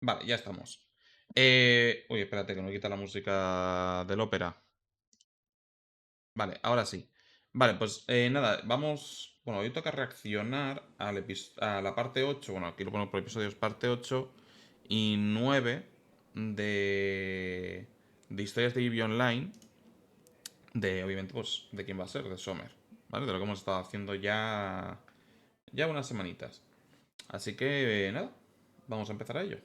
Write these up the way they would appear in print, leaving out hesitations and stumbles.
Vale, ya estamos. Uy, espérate, que no quita la música del ópera. Vale, ahora sí. Vale, pues nada, vamos. Bueno, hoy toca reaccionar a la parte 8. Bueno, aquí lo ponemos por episodios, parte 8 y 9 de historias de Eevee Online. De, obviamente, pues, de quién va a ser, de Sommer. ¿Vale? De lo que hemos estado haciendo ya unas semanitas. Así que, nada, vamos a empezar a ello.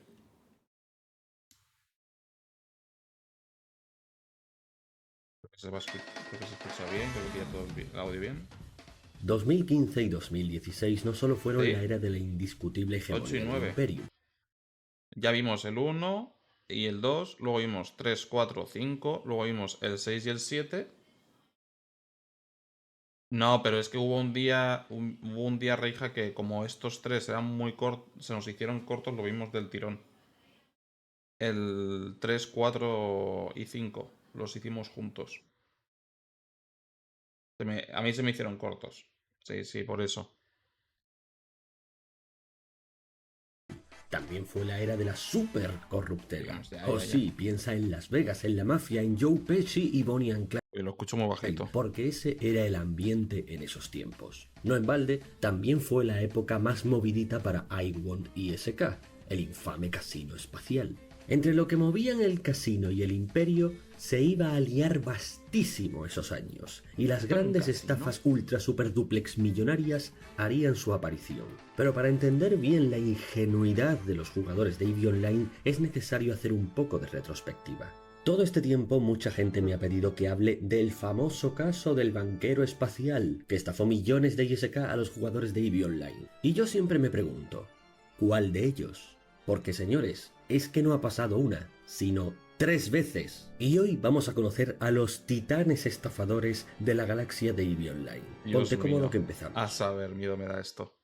Creo que se escucha bien, creo que pilla todo el audio bien. 2015 y 2016 no solo fueron la Sí, era de la indiscutible 8 y hegemonía de 9. Imperium. Ya vimos el 1 y el 2, luego vimos 3, 4, 5, luego vimos el 6 y el 7. No, pero es que hubo un día, Reija, que como estos tres eran muy cortos, se nos hicieron cortos, lo vimos del tirón. El 3, 4 y 5 los hicimos juntos. A mí se me hicieron cortos. Sí, sí, por eso. También fue la era de la super corruptela. Digamos, ya, Oh ya, ya. sí, piensa en Las Vegas, en la mafia, en Joe Pesci y Bonnie and Y lo escucho muy Clyde, bajito. porque ese era el ambiente en esos tiempos. No en balde, también fue la época más movidita para iWant ISK, el infame casino espacial. Entre lo que movían el casino y el imperio, se iba a liar vastísimo esos años, y las ¿Esto es un grandes casino? estafas ultra super duplex millonarias harían su aparición. Pero para entender bien la ingenuidad de los jugadores de EVE Online es necesario hacer un poco de retrospectiva. Todo este tiempo mucha gente me ha pedido que hable del famoso caso del banquero espacial que estafó millones de ISK a los jugadores de EVE Online. Y yo siempre me pregunto, ¿cuál de ellos? Porque señores, es que no ha pasado una, sino 3 veces. Y hoy vamos a conocer a los titanes estafadores de la galaxia de EVE Online. Dios Ponte cómodo mío. que A empezamos. saber, miedo me da esto.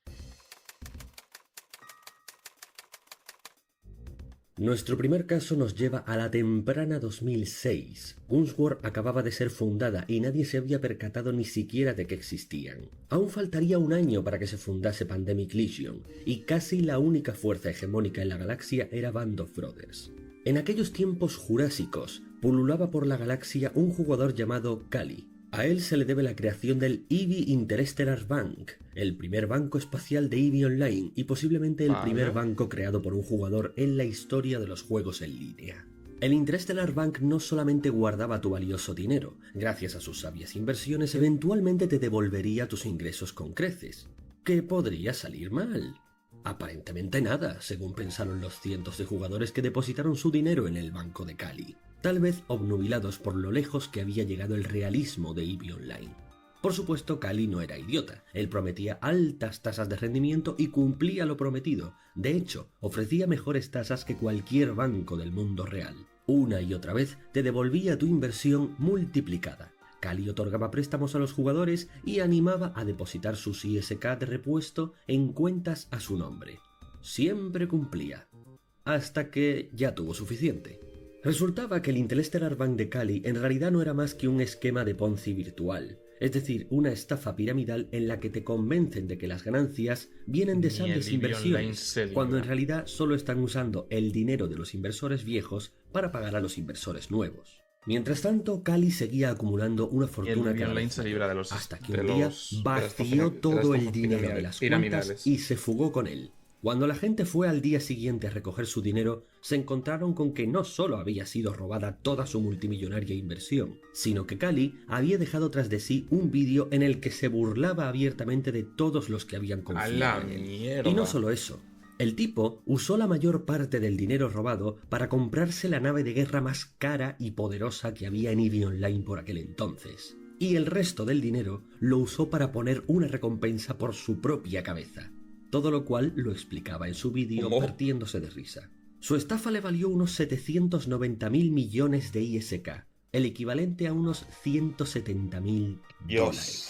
Nuestro primer caso nos lleva a la temprana 2006. Gunsword acababa de ser fundada y nadie se había percatado ni siquiera de que existían. Aún faltaría un año para que se fundase Pandemic Legion, y casi la única fuerza hegemónica en la galaxia era Band of Brothers. En aquellos tiempos jurásicos, pululaba por la galaxia un jugador llamado Kali. A él se le debe la creación del EVE Interstellar Bank, el primer banco espacial de EVE Online y posiblemente el primer Vale. banco creado por un jugador en la historia de los juegos en línea. El Interstellar Bank no solamente guardaba tu valioso dinero, gracias a sus sabias inversiones eventualmente te devolvería tus ingresos con creces. ¿Qué podría salir mal? Aparentemente nada, según pensaron los cientos de jugadores que depositaron su dinero en el banco de Cali, tal vez obnubilados por lo lejos que había llegado el realismo de EVE Online. Por supuesto, Cali no era idiota, él prometía altas tasas de rendimiento y cumplía lo prometido. De hecho, ofrecía mejores tasas que cualquier banco del mundo real. Una y otra vez te devolvía tu inversión multiplicada. Cali otorgaba préstamos a los jugadores y animaba a depositar sus ISK de repuesto en cuentas a su nombre. Siempre cumplía. Hasta que ya tuvo suficiente. Resultaba que el Interstellar Bank de Cali en realidad no era más que un esquema de Ponzi virtual, es decir, una estafa piramidal en la que te convencen de que las ganancias vienen de Ni el sabias Eevee Online inversiones, se cuando en libra. realidad solo están usando el dinero de los inversores viejos para pagar a los inversores nuevos. Mientras tanto, Cali seguía acumulando una Ni el fortuna Eevee cada Online vez se libra mayor, de los hasta que un día vació de las todo el estafas dinero de las cuentas piramidales. y se fugó con él. Cuando la gente fue al día siguiente a recoger su dinero, se encontraron con que no solo había sido robada toda su multimillonaria inversión, sino que Cali había dejado tras de sí un vídeo en el que se burlaba abiertamente de todos los que habían A la confiado en él. Y no mierda. solo eso, el tipo usó la mayor parte del dinero robado para comprarse la nave de guerra más cara y poderosa que había en EVE Online por aquel entonces. Y el resto del dinero lo usó para poner una recompensa por su propia cabeza. Todo lo cual lo explicaba en su vídeo ¿Cómo? partiéndose de risa. Su estafa le valió unos 790.000 millones de ISK, el equivalente a unos 170.000 Dios. dólares.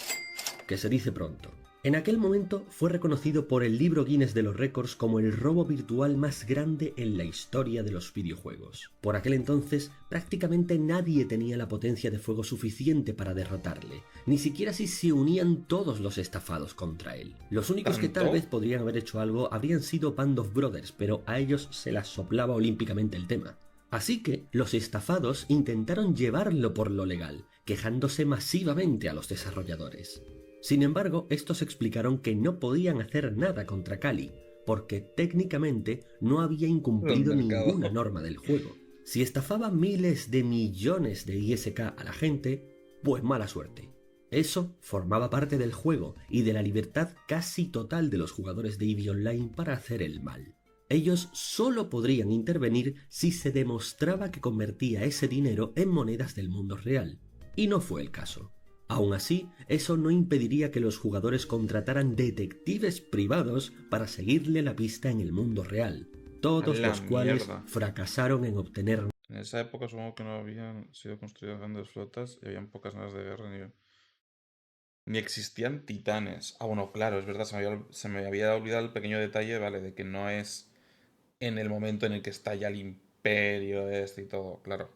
Que se dice pronto. En aquel momento fue reconocido por el libro Guinness de los récords como el robo virtual más grande en la historia de los videojuegos. Por aquel entonces, prácticamente nadie tenía la potencia de fuego suficiente para derrotarle, ni siquiera si se unían todos los estafados contra él. Los únicos que tal ¿Tanto? vez podrían haber hecho algo habrían sido Band of Brothers, pero a ellos se las soplaba olímpicamente el tema. Así que los estafados intentaron llevarlo por lo legal, quejándose masivamente a los desarrolladores. Sin embargo, estos explicaron que no podían hacer nada contra Cali, porque técnicamente no había El incumplido ninguna mercado. norma del juego. Si estafaba miles de millones de ISK a la gente, pues mala suerte. Eso formaba parte del juego y de la libertad casi total de los jugadores de EVE Online para hacer el mal. Ellos solo podrían intervenir si se demostraba que convertía ese dinero en monedas del mundo real, y no fue el caso. Aún así, eso no impediría que los jugadores contrataran detectives privados para seguirle la pista en el mundo real, A todos la los cuales mierda. fracasaron en obtener. En esa época supongo que no habían sido construidas grandes flotas y habían pocas naves de guerra ni existían titanes. Ah, bueno, claro, es verdad, se me había olvidado el pequeño detalle, vale, de que no es en el momento en el que está ya el imperio este y todo, claro.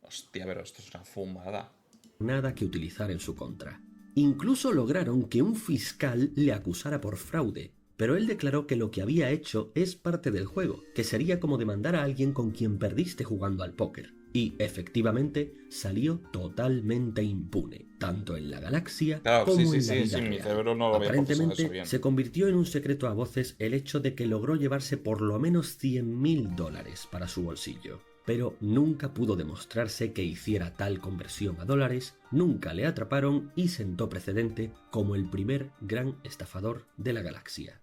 Hostia, pero esto es una fumada. Nada que utilizar en su contra. Incluso lograron que un fiscal le acusara por fraude, pero él declaró que lo que había hecho es parte del juego, que sería como demandar a alguien con quien perdiste jugando al póker. Y efectivamente salió totalmente impune, tanto en la galaxia Claro, sí, como sí, en la sí, vida sí, mi real. cerebro no lo había procesado eso Aparentemente bien. se convirtió en un secreto a voces el hecho de que logró llevarse por lo menos $100.000 para su bolsillo, pero nunca pudo demostrarse que hiciera tal conversión a dólares, nunca le atraparon y sentó precedente como el primer gran estafador de la galaxia.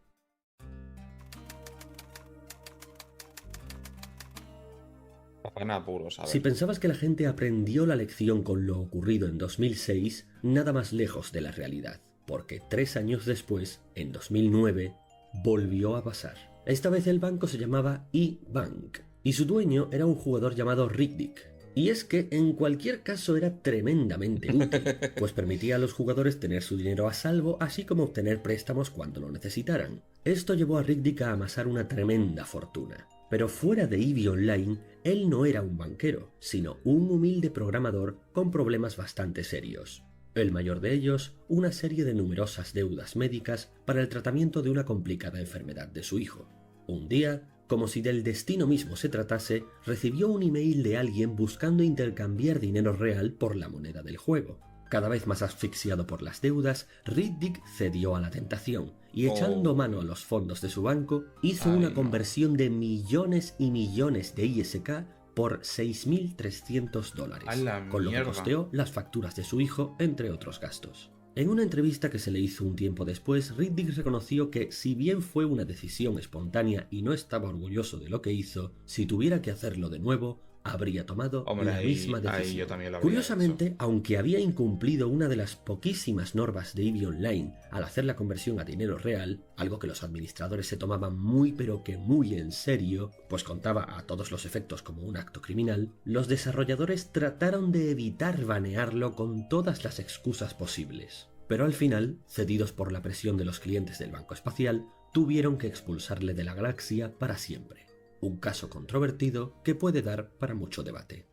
En apuros, a Si ver. pensabas que la gente aprendió la lección con lo ocurrido en 2006, nada más lejos de la realidad, porque 3 años después, en 2009, volvió a pasar. Esta vez el banco se llamaba E-Bank, y su dueño era un jugador llamado Rick Dick. Y es que en cualquier caso era tremendamente útil, pues permitía a los jugadores tener su dinero a salvo, así como obtener préstamos cuando lo necesitaran. Esto llevó a Rick Dick a amasar una tremenda fortuna. Pero fuera de EVE Online, él no era un banquero, sino un humilde programador con problemas bastante serios. El mayor de ellos, una serie de numerosas deudas médicas para el tratamiento de una complicada enfermedad de su hijo. Un día, como si del destino mismo se tratase, recibió un email de alguien buscando intercambiar dinero real por la moneda del juego. Cada vez más asfixiado por las deudas, Riddick cedió a la tentación y, echando Oh, mano a los fondos de su banco, hizo una ay, no. conversión de millones y millones de ISK por A $6.300, la con lo que mierda. costeó las facturas de su hijo, entre otros gastos. En una entrevista que se le hizo un tiempo después, Riddick reconoció que, si bien fue una decisión espontánea y no estaba orgulloso de lo que hizo, si tuviera que hacerlo de nuevo, habría tomado Hombre, la misma ahí yo decisión. también lo habría hecho. Curiosamente, aunque había incumplido una de las poquísimas normas de EVE Online al hacer la conversión a dinero real, algo que los administradores se tomaban muy pero que muy en serio, pues contaba a todos los efectos como un acto criminal, los desarrolladores trataron de evitar banearlo con todas las excusas posibles. Pero al final, cedidos por la presión de los clientes del Banco Espacial, tuvieron que expulsarle de la galaxia para siempre. Un caso controvertido que puede dar para mucho debate.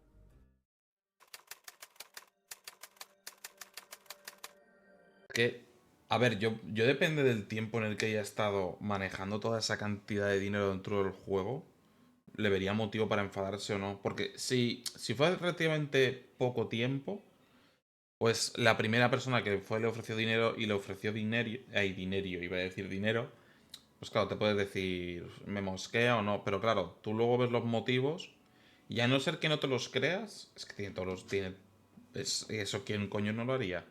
Que, a ver, yo depende del tiempo en el que haya estado manejando toda esa cantidad de dinero dentro del juego, le vería motivo para enfadarse o no. Porque si fue relativamente poco tiempo, pues la primera persona que fue le ofreció dinero y le ofreció dinero, dinero, iba a decir dinero, pues claro, te puedes decir, me mosquea o no, pero claro, tú luego ves los motivos y a no ser que no te los creas, es que tiene todos los... eso, ¿quién coño no lo haría?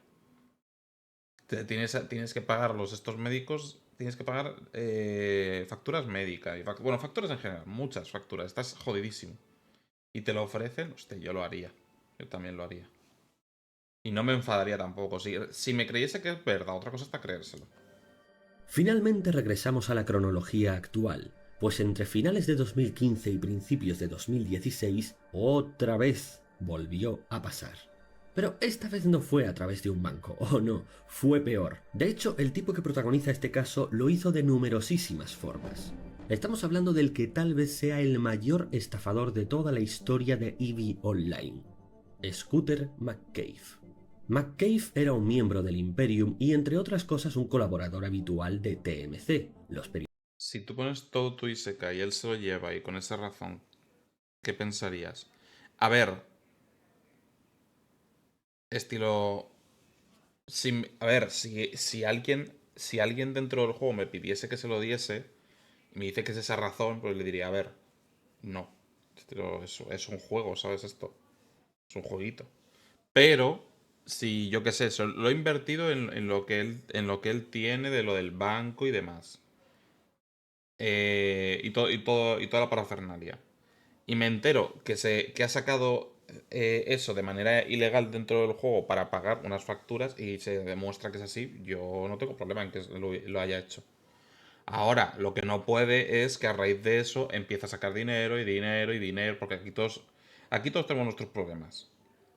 Tienes que pagar estos médicos, tienes que pagar facturas médicas, bueno, facturas en general, muchas facturas, estás jodidísimo. Y te lo ofrecen, hostia, yo lo haría, yo también lo haría. Y no me enfadaría tampoco, si me creyese que es verdad, otra cosa está creérselo. Finalmente regresamos a la cronología actual, pues entre finales de 2015 y principios de 2016, otra vez volvió a pasar. Pero esta vez no fue a través de un banco, oh no, fue peor. De hecho, el tipo que protagoniza este caso lo hizo de numerosísimas formas. Estamos hablando del que tal vez sea el mayor estafador de toda la historia de EVE Online, Scooter McCabe. McCabe era un miembro del Imperium y entre otras cosas un colaborador habitual de TMC, los periódicos. Si tú pones todo tu Isekai y él se lo lleva y con esa razón, ¿qué pensarías? A ver, estilo... a ver, si alguien dentro del juego me pidiese que se lo diese y me dice que es esa razón, pues le diría, a ver, no. Estilo, es un juego, ¿sabes esto? Es un jueguito. Pero, si yo qué sé, lo he invertido en lo que él tiene de lo del banco y demás. Y toda la parafernalia. Y me entero que ha sacado eso de manera ilegal dentro del juego para pagar unas facturas y se demuestra que es así, yo no tengo problema en que lo haya hecho. Ahora, lo que no puede es que a raíz de eso empiece a sacar dinero y dinero y dinero, porque aquí todos tenemos nuestros problemas.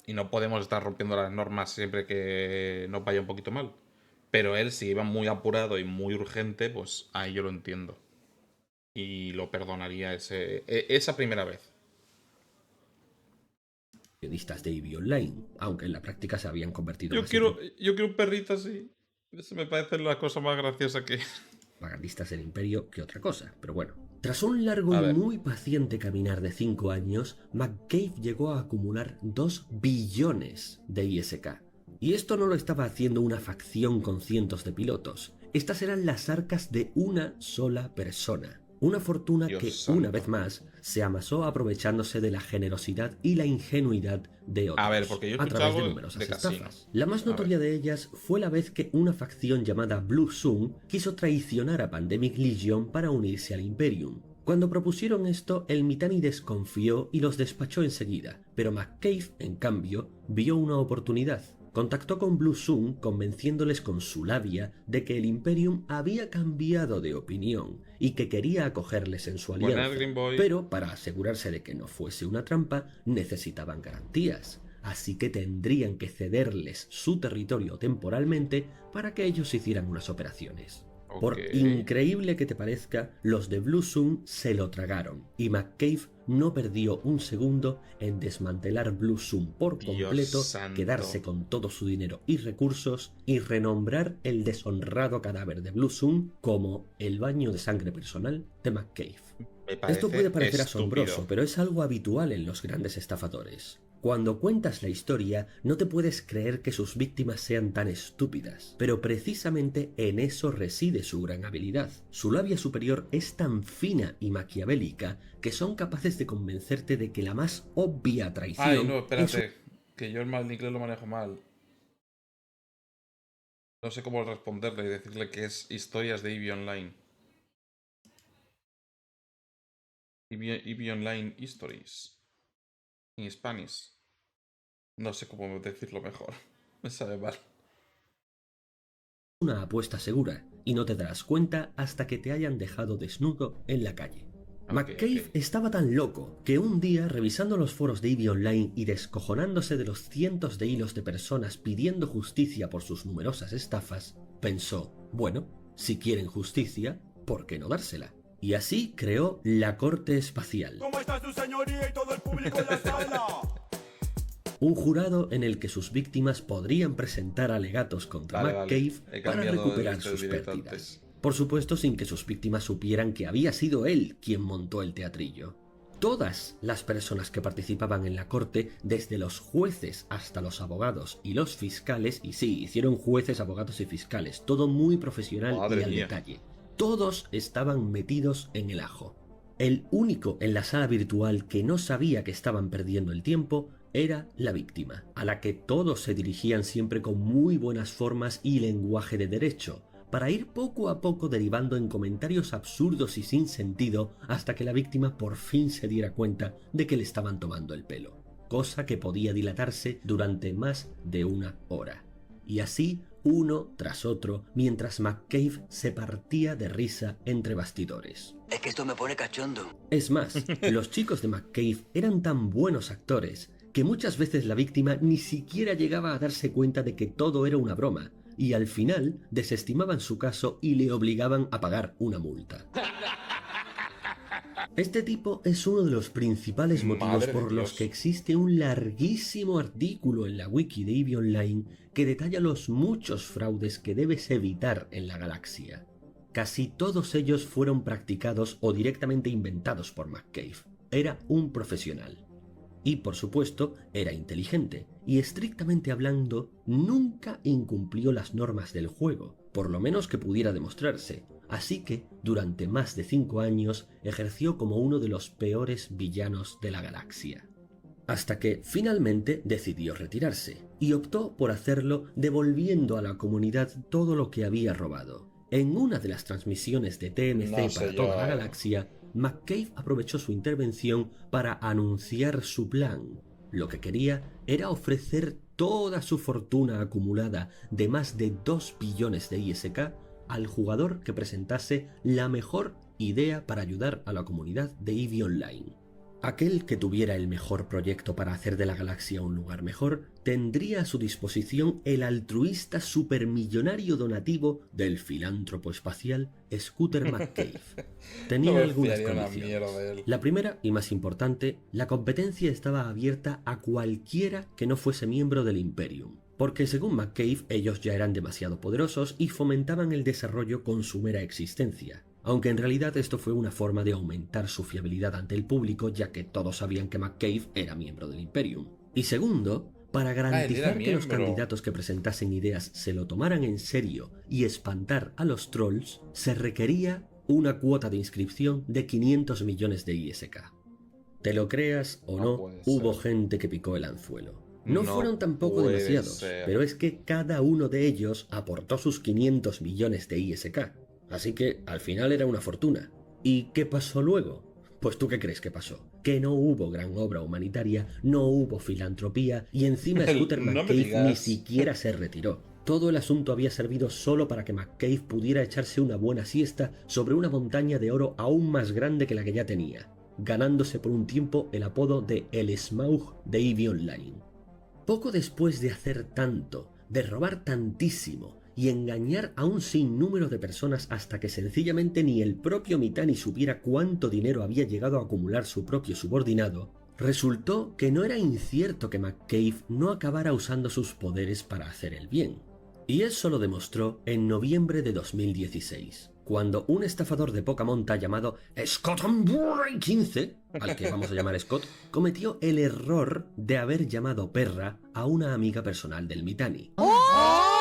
Y no podemos estar rompiendo las normas siempre que nos vaya un poquito mal. Pero él, si iba muy apurado y muy urgente, pues ahí yo lo entiendo. Y lo perdonaría esa primera vez. Periodistas de EVE Online, aunque en la práctica se habían convertido Yo más en quiero, yo quiero un perrito así. Eso me parece la cosa más graciosa que... propagandistas del Imperio que otra cosa, pero bueno. Tras un largo A y ver, muy paciente caminar de 5 años, McCabe llegó a acumular 2 billones de ISK. Y esto no lo estaba haciendo una facción con cientos de pilotos. Estas eran las arcas de una sola persona. Una fortuna Dios que, una vez santo. más, se amasó aprovechándose de la generosidad y la ingenuidad de A ver, otros, porque yo he a escuchado través de algo de numerosas casino. estafas. La más A ver. notoria de ellas fue la vez que una facción llamada Blue Sun quiso traicionar a Pandemic Legion para unirse al Imperium. Cuando propusieron esto, el Mittani desconfió y los despachó enseguida, pero McCabe, en cambio, vio una oportunidad. Contactó con Blue Sun convenciéndoles con su labia de que el Imperium había cambiado de opinión y que quería acogerles en su Buenas, alianza, Green Boy. pero para asegurarse de que no fuese una trampa necesitaban garantías, así que tendrían que cederles su territorio temporalmente para que ellos hicieran unas operaciones. Ok. Por increíble que te parezca, los de Blue Sun se lo tragaron y McCabe no perdió un segundo en desmantelar Blue Sun por Dios completo, quedarse santo. con todo su dinero y recursos y renombrar el deshonrado cadáver de Blue Sun como el baño de sangre personal de McCabe. Me Esto puede parece parecer asombroso, estúpido. pero es algo habitual en los grandes estafadores. Cuando cuentas la historia, no te puedes creer que sus víctimas sean tan estúpidas, pero precisamente en eso reside su gran habilidad. Su labia superior es tan fina y maquiavélica que son capaces de convencerte de que la más obvia Ay, no, traición es espérate. Que yo el mal inglés lo manejo mal. No sé cómo responderle y decirle que es historias de EVE Online. EVE Online Histories. En Spanish. No sé cómo decirlo mejor. Me sabe mal. una apuesta segura y no te darás cuenta hasta que te hayan dejado desnudo en la calle. Ok, ok. McCabe estaba tan loco que un día, revisando los foros de EVE Online y descojonándose de los cientos de hilos de personas pidiendo justicia por sus numerosas estafas, pensó, bueno, si quieren justicia, ¿por qué no dársela? Y así creó la Corte Espacial. ¿Cómo está su señoría y todo el público en la sala? Un jurado en el que sus víctimas podrían presentar alegatos contra Vale, vale. McCabe He para cambiado de recuperar vista de sus directo pérdidas. antes. Por supuesto, sin que sus víctimas supieran que había sido él quien montó el teatrillo. Todas las personas que participaban en la corte, desde los jueces hasta los abogados y los fiscales, y sí, hicieron jueces, abogados y fiscales, todo muy profesional Madre y al mía. detalle. Todos estaban metidos en el ajo. El único en la sala virtual que no sabía que estaban perdiendo el tiempo era la víctima, a la que todos se dirigían siempre con muy buenas formas y lenguaje de derecho, para ir poco a poco derivando en comentarios absurdos y sin sentido hasta que la víctima por fin se diera cuenta de que le estaban tomando el pelo, cosa que podía dilatarse durante más de una hora. Y así, uno tras otro, mientras McCabe se partía de risa entre bastidores. Es que esto me pone cachondo. Es más, los chicos de McCabe eran tan buenos actores que muchas veces la víctima ni siquiera llegaba a darse cuenta de que todo era una broma, y al final desestimaban su caso y le obligaban a pagar una multa. Este tipo es uno de los principales motivos Madre de por los Dios. que existe un larguísimo artículo en la wiki de EVE Online que detalla los muchos fraudes que debes evitar en la galaxia. Casi todos ellos fueron practicados o directamente inventados por McCabe. Era un profesional. Y por supuesto, era inteligente, y estrictamente hablando, nunca incumplió las normas del juego, por lo menos que pudiera demostrarse. Así que, durante más de 5 años, ejerció como uno de los peores villanos de la galaxia. Hasta que, finalmente, decidió retirarse, y optó por hacerlo devolviendo a la comunidad todo lo que había robado. En una de las transmisiones de TMC No sé para yo, toda la galaxia, McCabe aprovechó su intervención para anunciar su plan. Lo que quería era ofrecer toda su fortuna acumulada de más de 2 billones de ISK al jugador que presentase la mejor idea para ayudar a la comunidad de EVE Online. Aquel que tuviera el mejor proyecto para hacer de la galaxia un lugar mejor tendría a su disposición el altruista supermillonario donativo del filántropo espacial Scooter McCabe. Tenía No me algunas fiaría una condiciones. mierda de él. La primera y más importante, la competencia estaba abierta a cualquiera que no fuese miembro del Imperium, porque según McCabe ellos ya eran demasiado poderosos y fomentaban el desarrollo con su mera existencia. Aunque en realidad esto fue una forma de aumentar su fiabilidad ante el público, ya que todos sabían que McCabe era miembro del Imperium. Y segundo, para él era garantizar que los miembro. candidatos que presentasen ideas se lo tomaran en serio y espantar a los trolls, se requería una cuota de inscripción de 500 millones de ISK. Te lo creas o No no, puede hubo ser. gente que picó el anzuelo. No No fueron tampoco puede demasiados, ser. pero es que cada uno de ellos aportó sus 500 millones de ISK. Así que al final era una fortuna. ¿Y qué pasó luego? Pues tú qué crees que pasó. Que no hubo gran obra humanitaria, no hubo filantropía y encima Scooter No me McCabe digas. ni siquiera se retiró. Todo el asunto había servido solo para que McCabe pudiera echarse una buena siesta sobre una montaña de oro aún más grande que la que ya tenía, ganándose por un tiempo el apodo de El Smaug de EVE Online. Poco después de hacer tanto, de robar tantísimo y engañar a un sinnúmero de personas hasta que sencillamente ni el propio Mitani supiera cuánto dinero había llegado a acumular su propio subordinado, resultó que no era incierto que McCabe no acabara usando sus poderes para hacer el bien. Y eso lo demostró en noviembre de 2016, cuando un estafador de poca monta llamado Scott 15, al que vamos a llamar Scott, cometió el error de haber llamado perra a una amiga personal del Mitani.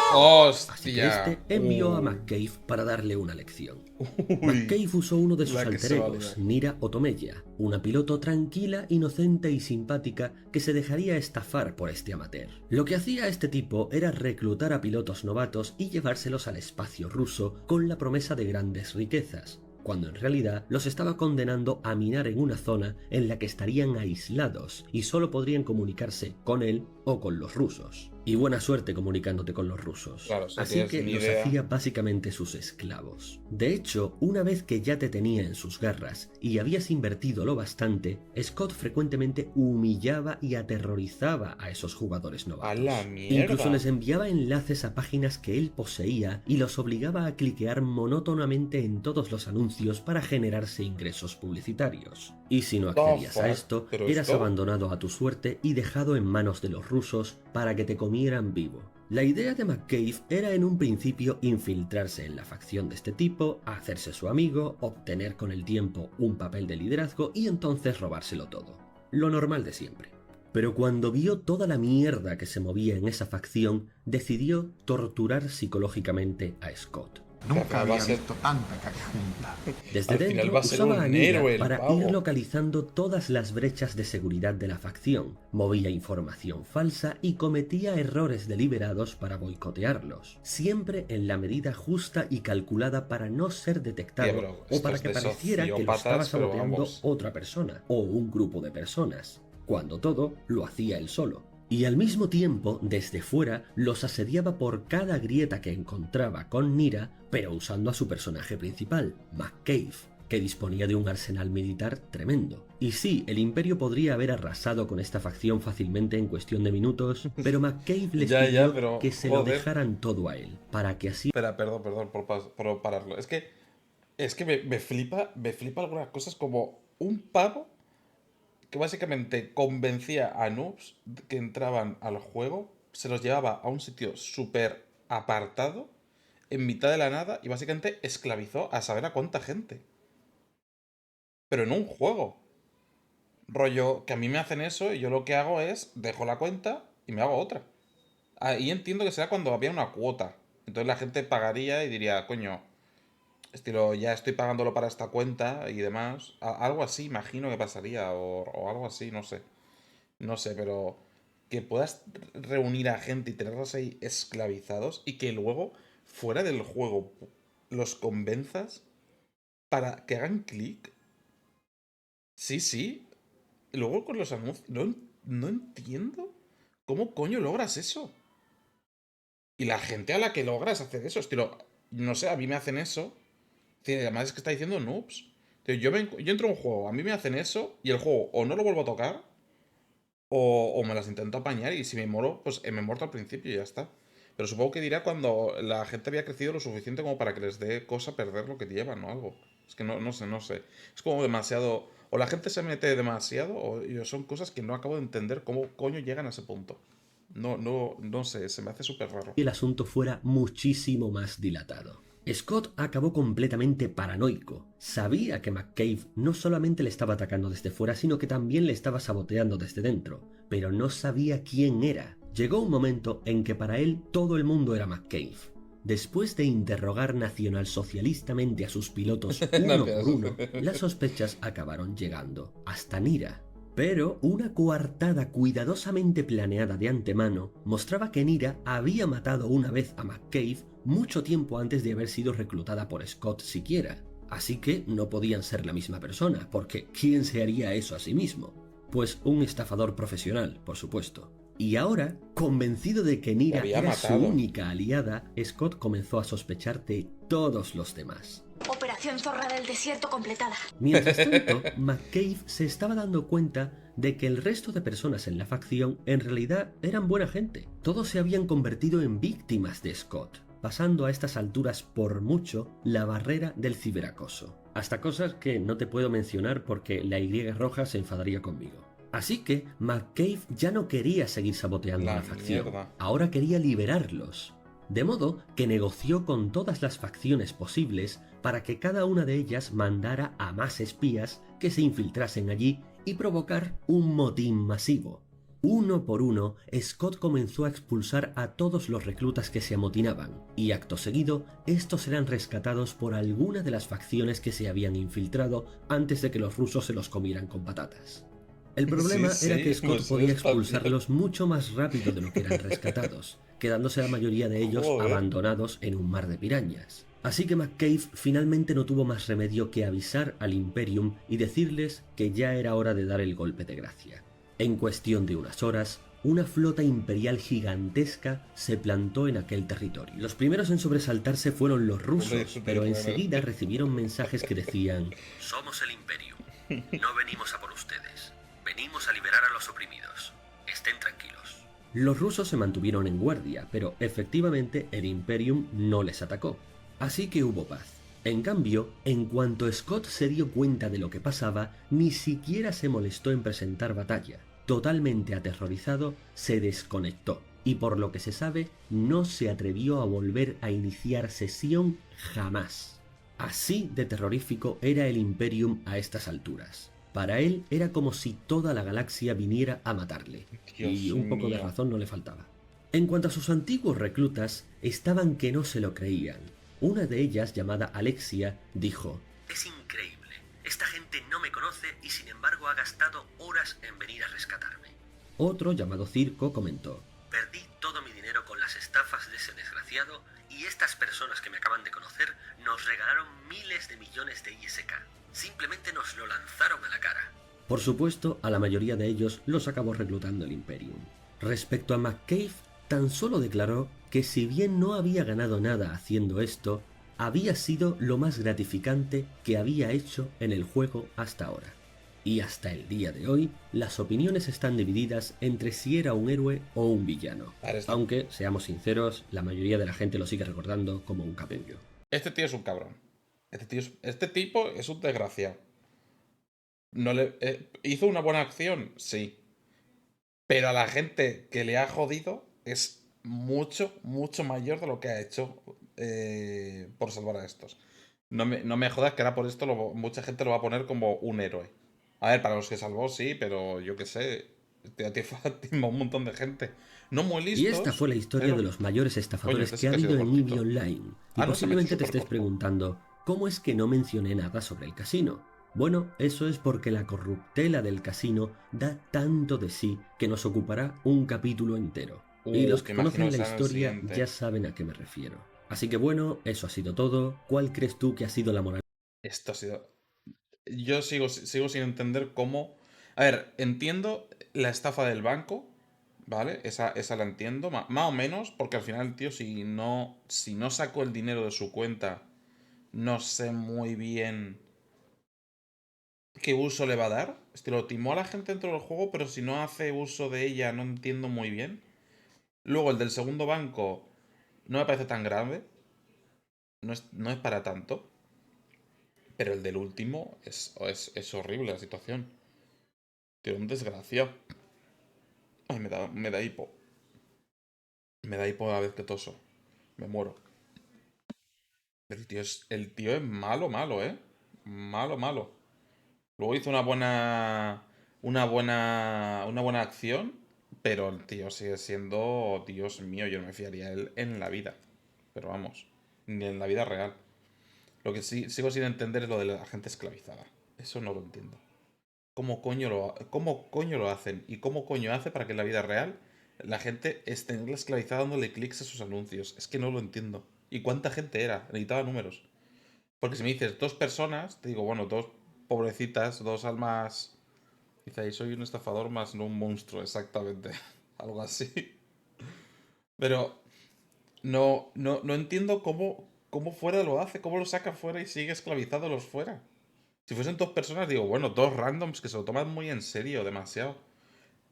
Así que ¡Hostia! este envió a McCabe para darle una lección. Uy. McCabe usó uno de sus La que alter se va a egos, liar. Nira Otomeya, una piloto tranquila, inocente y simpática que se dejaría estafar por este amateur. Lo que hacía este tipo era reclutar a pilotos novatos y llevárselos al espacio ruso con la promesa de grandes riquezas, cuando en realidad los estaba condenando a minar en una zona en la que estarían aislados y solo podrían comunicarse con él o con los rusos. Y buena suerte comunicándote con los rusos. Claro, si Así tienes que ni los idea. hacía básicamente sus esclavos. De hecho, una vez que ya te tenía en sus garras y habías invertido lo bastante, Scott frecuentemente humillaba y aterrorizaba a esos jugadores novatos. ¡A la mierda! Incluso les enviaba enlaces a páginas que él poseía y los obligaba a cliquear monótonamente en todos los anuncios para generarse ingresos publicitarios. Y si no accedías a fuck? esto, Pero eras esto- abandonado a tu suerte y dejado en manos de los rusos para que te comieran vivo. La idea de McCabe era en un principio infiltrarse en la facción de este tipo, hacerse su amigo, obtener con el tiempo un papel de liderazgo y entonces robárselo todo. Lo normal de siempre. Pero cuando vio toda la mierda que se movía en esa facción, decidió torturar psicológicamente a Scott. Nunca Va a había ser- visto tanta caca junta. Desde Al final dentro va a ser usaba un a Nira héroe el para pavo. ir localizando todas las brechas de seguridad de la facción, movía información falsa y cometía errores deliberados para boicotearlos, siempre en la medida justa y calculada para no ser detectado Tío, bro, o esto para es que de pareciera que lo estaba sociópatas, pero saboteando vamos. otra persona o un grupo de personas, cuando todo lo hacía él solo. Y al mismo tiempo, desde fuera, los asediaba por cada grieta que encontraba con Nira, pero usando a su personaje principal, McCabe. que disponía de un arsenal militar tremendo. Y sí, el Imperio podría haber arrasado con esta facción fácilmente en cuestión de minutos, pero McCabe les Ya, pidió pero que se lo joder. dejaran todo a él, para que así Espera, perdón por pararlo. Es que me flipa algunas cosas como un pavo que básicamente convencía a noobs que entraban al juego, se los llevaba a un sitio súper apartado, en mitad de la nada, y básicamente esclavizó a saber a cuánta gente. Pero en un juego. Rollo, que a mí me hacen eso y yo lo que hago es, dejo la cuenta y me hago otra. Ahí entiendo que será cuando había una cuota. Entonces la gente pagaría y diría, coño, estilo, ya estoy pagándolo para esta cuenta y demás. Algo así, imagino que pasaría, o algo así, no sé. No sé, pero que puedas reunir a gente y tenerlos ahí esclavizados y que luego, fuera del juego, los convenzas para que hagan clic. Sí, sí. Y luego con los anuncios. No entiendo cómo coño logras eso. Y la gente a la que logras hacer eso, estilo, no sé, a mí me hacen eso. Además es que está diciendo noobs. Tío, yo entro a un juego, a mí me hacen eso y el juego o no lo vuelvo a tocar o me las intento apañar y si me moro, pues me muerto al principio y ya está. Pero supongo que dirá cuando la gente había crecido lo suficiente como para que les dé cosa perder lo que llevan o algo. Es que no sé. Es como demasiado. O la gente se mete demasiado o son cosas que no acabo de entender cómo coño llegan a ese punto. No sé, se me hace súper raro. el asunto fuera muchísimo más dilatado. Scott acabó completamente paranoico. Sabía que McCabe no solamente le estaba atacando desde fuera, sino que también le estaba saboteando desde dentro, pero no sabía quién era. Llegó un momento en que para él todo el mundo era McCabe. Después de interrogar nacionalsocialistamente a sus pilotos uno por uno, las sospechas acabaron llegando hasta Nira. Pero una coartada cuidadosamente planeada de antemano mostraba que Nira había matado una vez a McCabe mucho tiempo antes de haber sido reclutada por Scott siquiera. Así que no podían ser la misma persona, porque ¿quién se haría eso a sí mismo? Pues un estafador profesional, por supuesto. Y ahora, convencido de que La Nira había era su matado. única aliada, Scott comenzó a sospechar de todos los demás. Operación Zorra del Desierto completada. Mientras tanto, McCabe se estaba dando cuenta de que el resto de personas en la facción en realidad eran buena gente. Todos se habían convertido en víctimas de Scott, pasando a estas alturas por mucho la barrera del ciberacoso. Hasta cosas que no te puedo mencionar porque la Y roja se enfadaría conmigo. Así que McCabe ya no quería seguir saboteando a La la facción, mierda. ahora quería liberarlos. De modo que negoció con todas las facciones posibles para que cada una de ellas mandara a más espías que se infiltrasen allí y provocar un motín masivo. Uno por uno, Scott comenzó a expulsar a todos los reclutas que se amotinaban, y acto seguido, estos eran rescatados por alguna de las facciones que se habían infiltrado antes de que los rusos se los comieran con patatas. El problema Sí, era que sí, Scott pues podía está bien. expulsarlos mucho más rápido de lo que eran rescatados, quedándose la mayoría de ellos Joder. abandonados en un mar de pirañas. Así que McCabe finalmente no tuvo más remedio que avisar al Imperium y decirles que ya era hora de dar el golpe de gracia. En cuestión de unas horas, una flota imperial gigantesca se plantó en aquel territorio. Los primeros en sobresaltarse fueron los rusos, súper pero raro. enseguida recibieron mensajes que decían: "Somos el Imperium, no venimos a por ustedes, venimos a liberar a los oprimidos. Estén tranquilos". Los rusos se mantuvieron en guardia, pero efectivamente el Imperium no les atacó. Así que hubo paz. En cambio, en cuanto Scott se dio cuenta de lo que pasaba, ni siquiera se molestó en presentar batalla. Totalmente aterrorizado, se desconectó, y por lo que se sabe, no se atrevió a volver a iniciar sesión jamás. Así de terrorífico era el Imperium a estas alturas. Para él era como si toda la galaxia viniera a matarle, y Dios un poco de mío. razón no le faltaba. En cuanto a sus antiguos reclutas, estaban que no se lo creían. Una de ellas, llamada Alexia, dijo: "Es increíble. Esta gente no me conoce y sin embargo ha gastado horas en venir a rescatarme". Otro, llamado Circo, comentó: "Perdí todo mi dinero con las estafas de ese desgraciado y estas personas que me acaban de conocer nos regalaron miles de millones de ISK. Simplemente nos lo lanzaron a la cara". Por supuesto, a la mayoría de ellos los acabó reclutando el Imperium. Respecto a McCabe, tan solo declaró que si bien no había ganado nada haciendo esto, había sido lo más gratificante que había hecho en el juego hasta ahora. Y hasta el día de hoy, las opiniones están divididas entre si era un héroe o un villano. Ahora Aunque, seamos sinceros, la mayoría de la gente lo sigue recordando como un capullo. este tío es un cabrón. Este tipo es un desgraciado. No le, ¿hizo una buena acción? Sí. Pero a la gente que le ha jodido es mucho, mucho mayor de lo que ha hecho por salvar a estos. No me jodas que ahora por esto mucha gente lo va a poner como un héroe. A ver, para los que salvó, sí, pero yo qué sé. Timó un montón de gente. No muy Y esta fue listos, la historia de pero. los mayores Coño, estafadores este que sí ha que ha sido habido en EVE cortito. Online. Y Ah, no, se me ha hecho posiblemente te súper estés corto. preguntando, ¿cómo es que no mencioné nada sobre el casino? Bueno, eso es porque la corruptela del casino da tanto de sí que nos ocupará un capítulo entero. Y los Que que imagino conocen que la será en el historia ya siguiente. saben a qué me refiero. Así que bueno, eso ha sido todo. ¿Cuál crees tú que ha sido la moral? Esto ha sido. Yo sigo sin entender cómo. A ver, entiendo la estafa del banco, ¿vale? Esa la entiendo, más o menos, porque al final el tío, si no sacó el dinero de su cuenta, no sé muy bien qué uso le va a dar. Lo timó a la gente dentro del juego, pero si no hace uso de ella, no entiendo muy bien. Luego, el del segundo banco no me parece tan grave, no es para tanto, pero el del último es horrible la situación. Tío, un desgraciado. Ay, me da hipo. Me da hipo a la vez que toso. Me muero. El tío es malo, malo, ¿eh? Malo, malo. Luego hizo una buena acción, pero el tío sigue siendo, Dios mío, yo no me fiaría de él en la vida. Pero vamos, ni en la vida real. Lo que sí sigo sin entender es lo de la gente esclavizada. Eso no lo entiendo. ¿Cómo coño lo hacen? ¿Y cómo coño hace para que en la vida real la gente esté esclavizada dándole clics a sus anuncios? Es que no lo entiendo. ¿Y cuánta gente era? Necesitaba números. Porque si me dices 2 personas, te digo, bueno, 2 pobrecitas, 2 almas. Dice ahí, soy un estafador más no un monstruo, exactamente. Algo así. Pero no entiendo cómo fuera lo hace, cómo lo saca fuera y sigue esclavizado los fuera. Si fuesen 2 personas, digo, bueno, 2 randoms que se lo toman muy en serio, demasiado.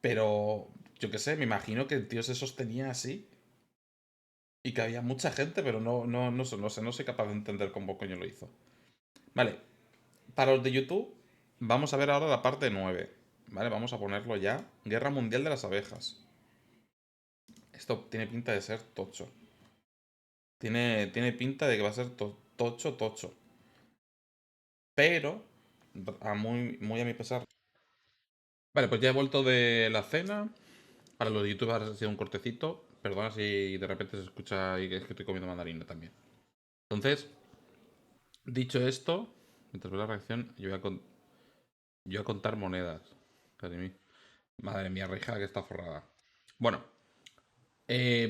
Pero, yo qué sé, me imagino que el tío se sostenía así y que había mucha gente, pero no sé, no soy capaz de entender cómo coño lo hizo. Vale, para los de YouTube, vamos a ver ahora la parte 9. Vale, vamos a ponerlo ya. Guerra Mundial de las Abejas. Esto tiene pinta de ser tocho. Tiene pinta de que va a ser tocho, tocho. Pero, muy a mi pesar. Vale, pues ya he vuelto de la cena. Para los youtubers ha sido un cortecito. Perdona si de repente se escucha y es que estoy comiendo mandarina también. Entonces, dicho esto, mientras veo la reacción, yo voy a contar monedas. Madre mía, reja que está forrada. Bueno,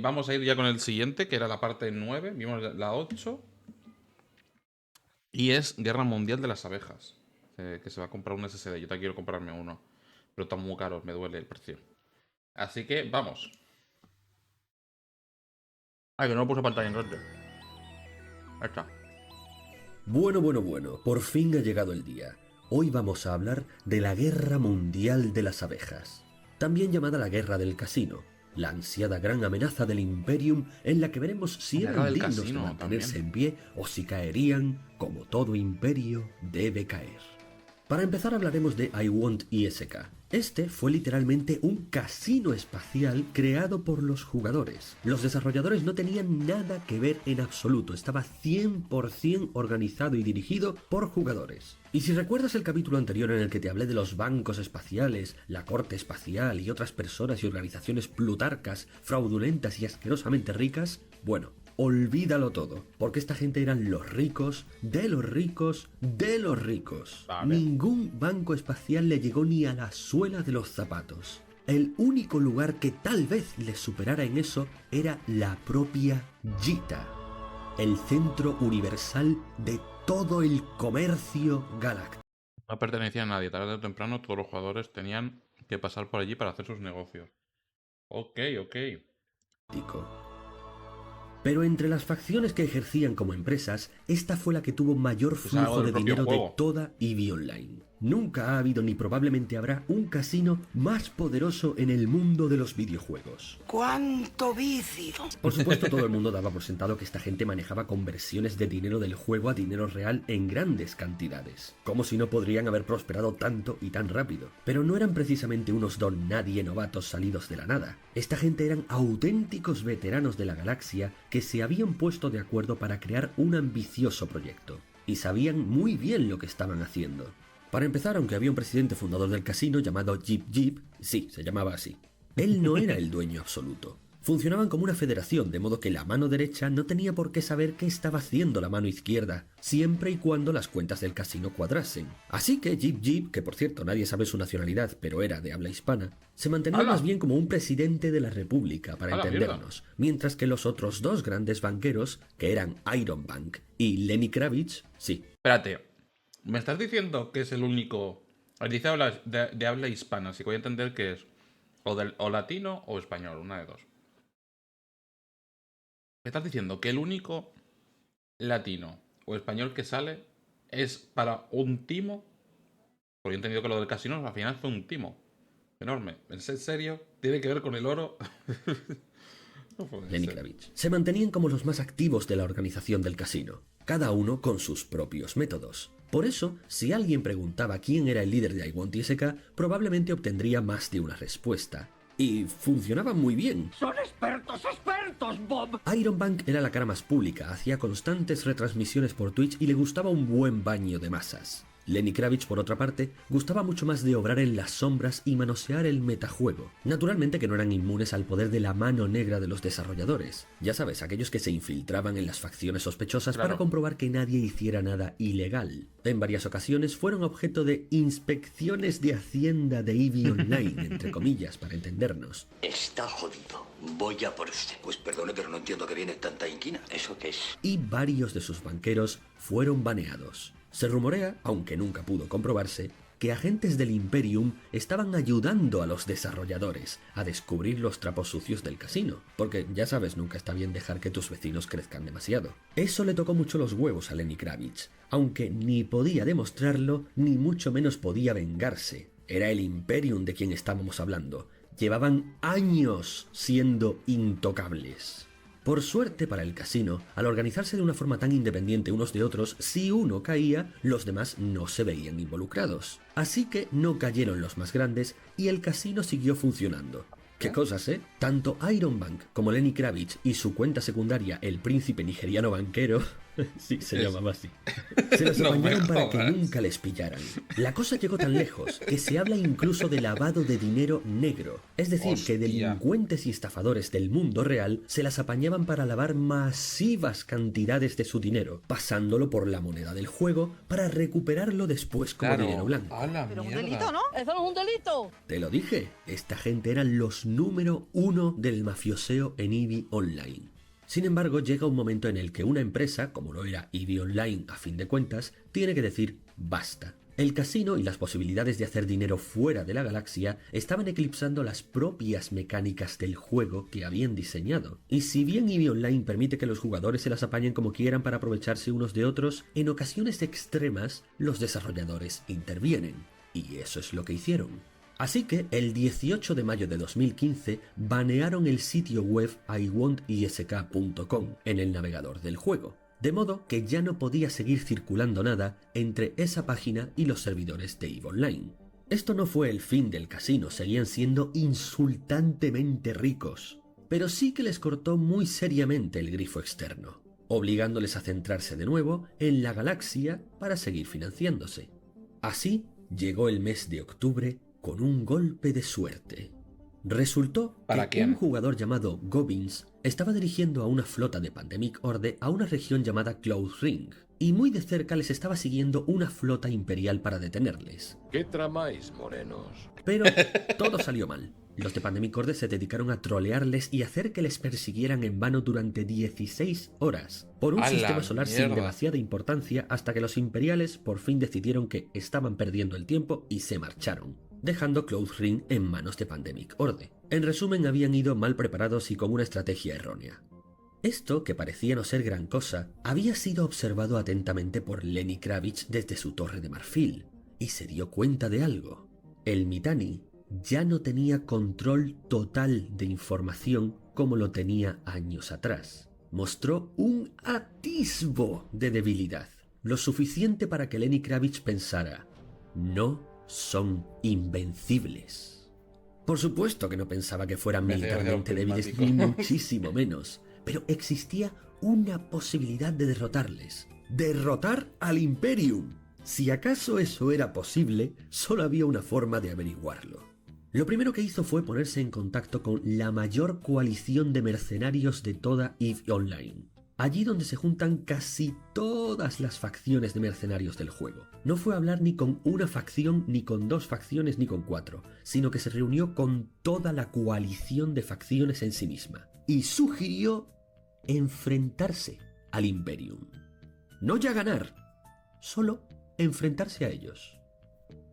vamos a ir ya con el siguiente, que era la parte 9. Vimos la 8. Y es Guerra Mundial de las Abejas. Que se va a comprar un SSD. Yo también quiero comprarme uno. Pero están muy caros, me duele el precio. Así que vamos. Ay, que no lo puse pantalla en grande. Ahí está. Bueno, bueno, bueno, por fin ha llegado el día. Hoy vamos a hablar de la Guerra Mundial de las Abejas, también llamada la Guerra del Casino, la ansiada gran amenaza del Imperium en la que veremos si La guerra eran del dignos de casino mantenerse también. en pie o si caerían como todo imperio debe caer. Para empezar hablaremos de I Want ISK. Este fue literalmente un casino espacial creado por los jugadores. Los desarrolladores no tenían nada que ver en absoluto, estaba 100% organizado y dirigido por jugadores. Y si recuerdas el capítulo anterior en el que te hablé de los bancos espaciales, la corte espacial y otras personas y organizaciones plutarcas, fraudulentas y asquerosamente ricas, bueno, olvídalo todo, porque esta gente eran los ricos, de los ricos, de los ricos. Vale. Ningún banco espacial le llegó ni a la suela de los zapatos. El único lugar que tal vez les superara en eso era la propia JITA, el centro universal de todo el comercio galáctico. No pertenecía a nadie. Tarde o temprano todos los jugadores tenían que pasar por allí para hacer sus negocios. Ok, ok. Pero entre las facciones que ejercían como empresas, esta fue la que tuvo mayor Pues algo flujo del de propio dinero de juego. toda EVE Online. Nunca ha habido ni probablemente habrá un casino más poderoso en el mundo de los videojuegos. ¡Cuánto vicio! Por supuesto, todo el mundo daba por sentado que esta gente manejaba conversiones de dinero del juego a dinero real en grandes cantidades. Como si no podrían haber prosperado tanto y tan rápido. Pero no eran precisamente unos don nadie novatos salidos de la nada. Esta gente eran auténticos veteranos de la galaxia que se habían puesto de acuerdo para crear un ambicioso proyecto. Y sabían muy bien lo que estaban haciendo. Para empezar, aunque había un presidente fundador del casino llamado Jip Jip, sí, se llamaba así, él no era el dueño absoluto. Funcionaban como una federación, de modo que la mano derecha no tenía por qué saber qué estaba haciendo la mano izquierda, siempre y cuando las cuentas del casino cuadrasen. Así que Jip Jip, que por cierto nadie sabe su nacionalidad, pero era de habla hispana, se mantenía ¡Hala! más bien como un presidente de la república, para ¡Hala, entendernos, mientras que los otros dos grandes banqueros, que eran Iron Bank y Lenny Kravitz, sí, Espérate, ¿me estás diciendo que es el único... Dice de habla hispana, así que voy a entender que es o latino o español, una de dos. ¿Me estás diciendo que el único latino o español que sale es para un timo? Porque he entendido que lo del casino al final fue un timo enorme. ¿En serio? ¿Tiene que ver con el oro? No puede Lenny ser. Kravitz. Se mantenían como los más activos de la organización del casino, cada uno con sus propios métodos. Por eso, si alguien preguntaba quién era el líder de IWantISK, probablemente obtendría más de una respuesta. Y funcionaba muy bien. ¡Son expertos, Bob! Iron Bank era la cara más pública, hacía constantes retransmisiones por Twitch y le gustaba un buen baño de masas. Lenny Kravitz, por otra parte, gustaba mucho más de obrar en las sombras y manosear el metajuego. Naturalmente que no eran inmunes al poder de la mano negra de los desarrolladores. Ya sabes, aquellos que se infiltraban en las facciones sospechosas Claro. para comprobar que nadie hiciera nada ilegal. En varias ocasiones fueron objeto de inspecciones de Hacienda de EVE Online, entre comillas, para entendernos. Está jodido. Voy a por usted. Pues perdone, pero no entiendo que viene tanta inquina. ¿Eso qué es? Y varios de sus banqueros fueron baneados. Se rumorea, aunque nunca pudo comprobarse, que agentes del Imperium estaban ayudando a los desarrolladores a descubrir los trapos sucios del casino, porque ya sabes, nunca está bien dejar que tus vecinos crezcan demasiado. Eso le tocó mucho los huevos a Lenny Kravitz, aunque ni podía demostrarlo, ni mucho menos podía vengarse. Era el Imperium de quien estábamos hablando. Llevaban años siendo intocables. Por suerte para el casino, al organizarse de una forma tan independiente unos de otros, si uno caía, los demás no se veían involucrados. Así que no cayeron los más grandes y el casino siguió funcionando. ¿Qué cosas, eh? Tanto Iron Bank como Lenny Kravitz y su cuenta secundaria, el príncipe nigeriano banquero, sí, se llamaba así, se las No me apañaron para que jodas. nunca les pillaran. La cosa llegó tan lejos que se habla incluso de lavado de dinero negro. Es decir, que Hostia. delincuentes y estafadores del mundo real se las apañaban para lavar masivas cantidades de su dinero, pasándolo por la moneda del juego para recuperarlo después como Claro. dinero blanco. ¡A la Pero un mierda! delito, ¿no? Eso no es un delito. Te lo dije, esta gente eran los número uno del mafioseo en EVE Online. Sin embargo, llega un momento en el que una empresa, como lo era EVE Online a fin de cuentas, tiene que decir basta. El casino y las posibilidades de hacer dinero fuera de la galaxia estaban eclipsando las propias mecánicas del juego que habían diseñado. Y si bien EVE Online permite que los jugadores se las apañen como quieran para aprovecharse unos de otros, en ocasiones extremas los desarrolladores intervienen. Y eso es lo que hicieron. Así que el 18 de mayo de 2015 banearon el sitio web iwantisk.com en el navegador del juego, de modo que ya no podía seguir circulando nada entre esa página y los servidores de EVE Online. Esto no fue el fin del casino, seguían siendo insultantemente ricos, pero sí que les cortó muy seriamente el grifo externo, obligándoles a centrarse de nuevo en la galaxia para seguir financiándose. Así llegó el mes de octubre con un golpe de suerte. Resultó ¿Para que quién? un jugador llamado Gobbins estaba dirigiendo a una flota de Pandemic Horde a una región llamada Cloud Ring, y muy de cerca les estaba siguiendo una flota imperial para detenerles. ¿Qué tramáis, morenos? Pero todo salió mal. Los de Pandemic Horde se dedicaron a trolearles y hacer que les persiguieran en vano durante 16 horas, por un ¡A la sistema solar sin mierda! demasiada importancia, hasta que los imperiales por fin decidieron que estaban perdiendo el tiempo y se marcharon, dejando Cloud Ring en manos de Pandemic Horde. En resumen, habían ido mal preparados y con una estrategia errónea. Esto, que parecía no ser gran cosa, había sido observado atentamente por Lenny Kravitz desde su torre de marfil, y se dio cuenta de algo. El Mittani ya no tenía control total de información como lo tenía años atrás. Mostró un atisbo de debilidad, lo suficiente para que Lenny Kravitz pensara: no son invencibles. Por supuesto que no pensaba que fueran Me hacía militarmente gracia débiles, prismático. ni muchísimo menos, pero existía una posibilidad de derrotarles. ¡Derrotar al Imperium! Si acaso eso era posible, solo había una forma de averiguarlo. Lo primero que hizo fue ponerse en contacto con la mayor coalición de mercenarios de toda EVE Online, allí donde se juntan casi todas las facciones de mercenarios del juego. No fue a hablar ni con una facción, ni con dos facciones, ni con cuatro, sino que se reunió con toda la coalición de facciones en sí misma, y sugirió enfrentarse al Imperium. No ya ganar, solo enfrentarse a ellos.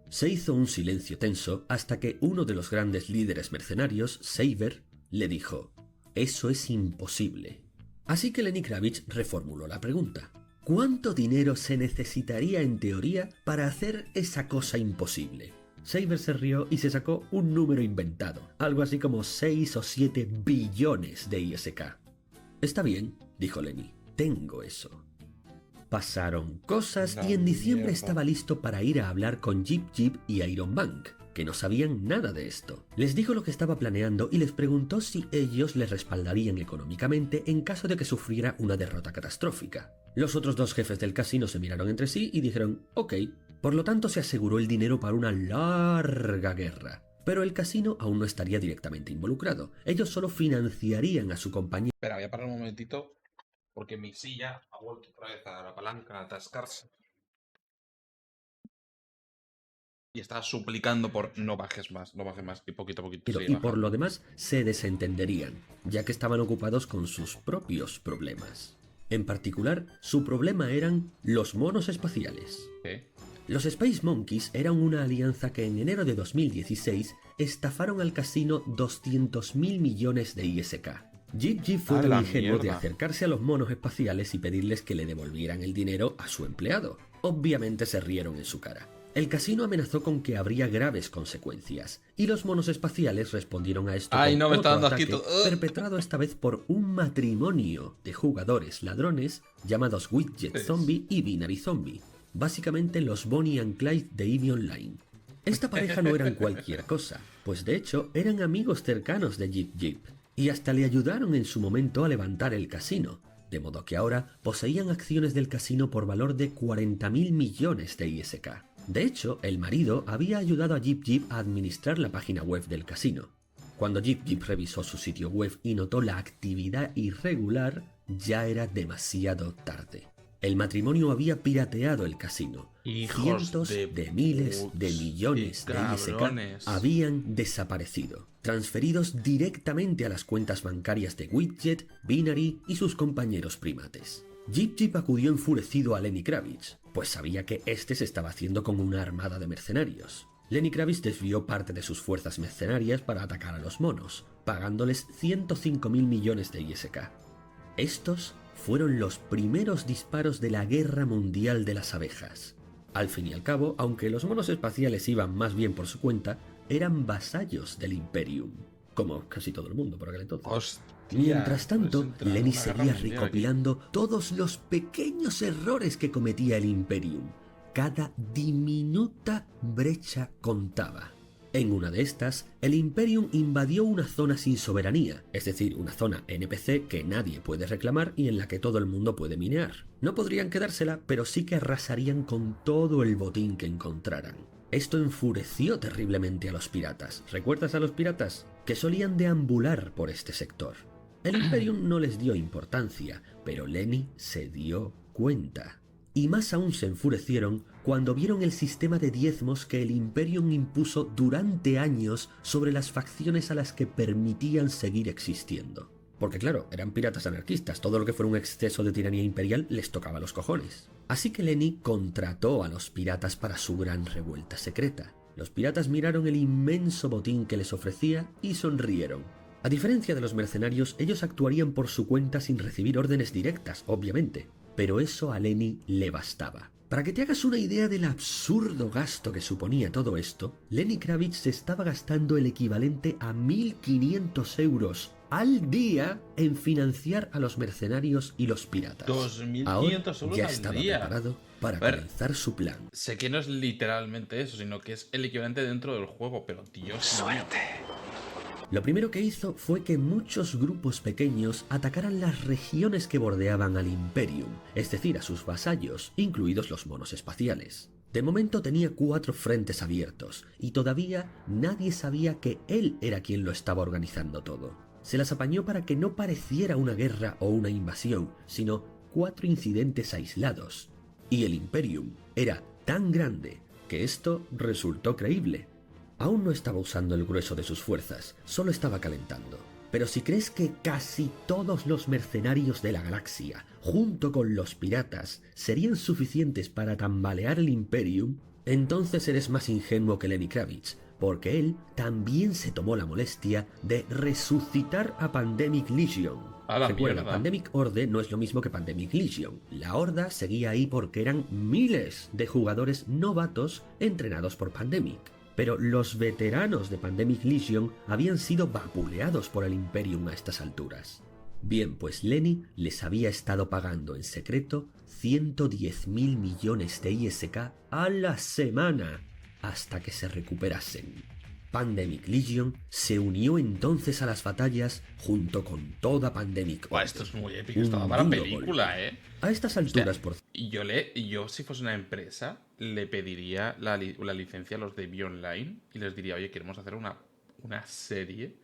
Se hizo un silencio tenso hasta que uno de los grandes líderes mercenarios, Saber, le dijo: «Eso es imposible». Así que Lenny Kravitz reformuló la pregunta: ¿cuánto dinero se necesitaría en teoría para hacer esa cosa imposible? Saber se rió y se sacó un número inventado, algo así como 6 o 7 billones de ISK. «Está bien», dijo Lenny, «tengo eso». Pasaron cosas y en diciembre mierda. estaba listo para ir a hablar con Jeep Jeep y Iron Bank, que no sabían nada de esto. Les dijo lo que estaba planeando y les preguntó si ellos les respaldarían económicamente en caso de que sufriera una derrota catastrófica. Los otros dos jefes del casino se miraron entre sí y dijeron ok. Por lo tanto, se aseguró el dinero para una larga guerra. Pero el casino aún no estaría directamente involucrado. Ellos solo financiarían a su compañía. Espera, voy a parar un momentito porque mi silla ha vuelto otra vez a la palanca a atascarse. Y estaba suplicando por no bajes más, no bajes más. Y poquito a poquito sigue Y por bajando. lo demás se desentenderían, ya que estaban ocupados con sus propios problemas. En particular, su problema eran los monos espaciales. ¿Qué? Los Space Monkeys eran una alianza que en enero de 2016 estafaron al casino 200.000 millones de ISK. Jeep Jeep fue ¡A tan la ingenuo de mierda! acercarse a los monos espaciales y pedirles que le devolvieran el dinero a su empleado. Obviamente se rieron en su cara. El casino amenazó con que habría graves consecuencias, y los monos espaciales respondieron a esto ¡Ay, con no, me está otro dando ataque, asquito! perpetrado esta vez por un matrimonio de jugadores ladrones llamados Widget Sí. Zombie y Binary Zombie, básicamente los Bonnie and Clyde de EVE Online. Esta pareja no eran cualquier cosa, pues de hecho eran amigos cercanos de Jeep Jeep, y hasta le ayudaron en su momento a levantar el casino, de modo que ahora poseían acciones del casino por valor de 40.000 millones de ISK. De hecho, el marido había ayudado a Jeep Jeep a administrar la página web del casino. Cuando Jeep Jeep revisó su sitio web y notó la actividad irregular, ya era demasiado tarde. El matrimonio había pirateado el casino. Hijos Cientos de de miles de puts, millones qué de ISK cabrones. habían desaparecido, transferidos directamente a las cuentas bancarias de Widget, Binary y sus compañeros primates. Jeep Jeep acudió enfurecido a Lenny Kravitz, pues sabía que este se estaba haciendo con una armada de mercenarios. Lenny Kravitz desvió parte de sus fuerzas mercenarias para atacar a los monos, pagándoles 105.000 millones de ISK. Estos fueron los primeros disparos de la Guerra Mundial de las Abejas. Al fin y al cabo, aunque los monos espaciales iban más bien por su cuenta, eran vasallos del Imperium, como casi todo el mundo por aquel entonces. Hostia, Mientras tanto, pues entra Lenny una guerra seguía mundial aquí. recopilando todos los pequeños errores que cometía el Imperium. Cada diminuta brecha contaba. En una de estas, el Imperium invadió una zona sin soberanía, es decir, una zona NPC que nadie puede reclamar y en la que todo el mundo puede minear. No podrían quedársela, pero sí que arrasarían con todo el botín que encontraran. Esto enfureció terriblemente a los piratas. ¿Recuerdas a los piratas? Que solían deambular por este sector. El Imperium no les dio importancia, pero Lenny se dio cuenta. Y más aún se enfurecieron cuando vieron el sistema de diezmos que el Imperium impuso durante años sobre las facciones a las que permitían seguir existiendo. Porque claro, eran piratas anarquistas, todo lo que fuera un exceso de tiranía imperial les tocaba los cojones. Así que Lenny contrató a los piratas para su gran revuelta secreta. Los piratas miraron el inmenso botín que les ofrecía y sonrieron. A diferencia de los mercenarios, ellos actuarían por su cuenta sin recibir órdenes directas, obviamente, pero eso a Lenny le bastaba. Para que te hagas una idea del absurdo gasto que suponía todo esto, Lenny Kravitz se estaba gastando el equivalente a 1.500 euros al día en financiar a los mercenarios y los piratas. 2.500 euros ya al estaba día. preparado para A ver, comenzar su plan. sé que no es literalmente eso, sino que es el equivalente dentro del juego, pero Dios mío. Lo primero que hizo fue que muchos grupos pequeños atacaran las regiones que bordeaban al Imperium, es decir, a sus vasallos, incluidos los monos espaciales. De momento tenía 4 frentes abiertos, y todavía nadie sabía que él era quien lo estaba organizando todo. Se las apañó para que no pareciera una guerra o una invasión, sino 4 incidentes aislados. Y el Imperium era tan grande que esto resultó creíble. Aún no estaba usando el grueso de sus fuerzas, solo estaba calentando. Pero si crees que casi todos los mercenarios de la galaxia, junto con los piratas, serían suficientes para tambalear el Imperium, entonces eres más ingenuo que Lenny Kravitz, porque él también se tomó la molestia de resucitar a Pandemic Legion. A la Recuerda, mierda. Pandemic Horde no es lo mismo que Pandemic Legion. La Horda seguía ahí porque eran miles de jugadores novatos entrenados por Pandemic. Pero los veteranos de Pandemic Legion habían sido vapuleados por el Imperium a estas alturas. Bien, pues Lenny les había estado pagando en secreto 110.000 millones de ISK a la semana hasta que se recuperasen. Pandemic Legion se unió entonces a las batallas junto con toda Pandemic Buah, Horde. esto es muy épico, Un estaba para duro película, golpe. A estas alturas, por Yo si fuese una empresa, le pediría la licencia a los de Be Online y les diría, oye, queremos hacer una serie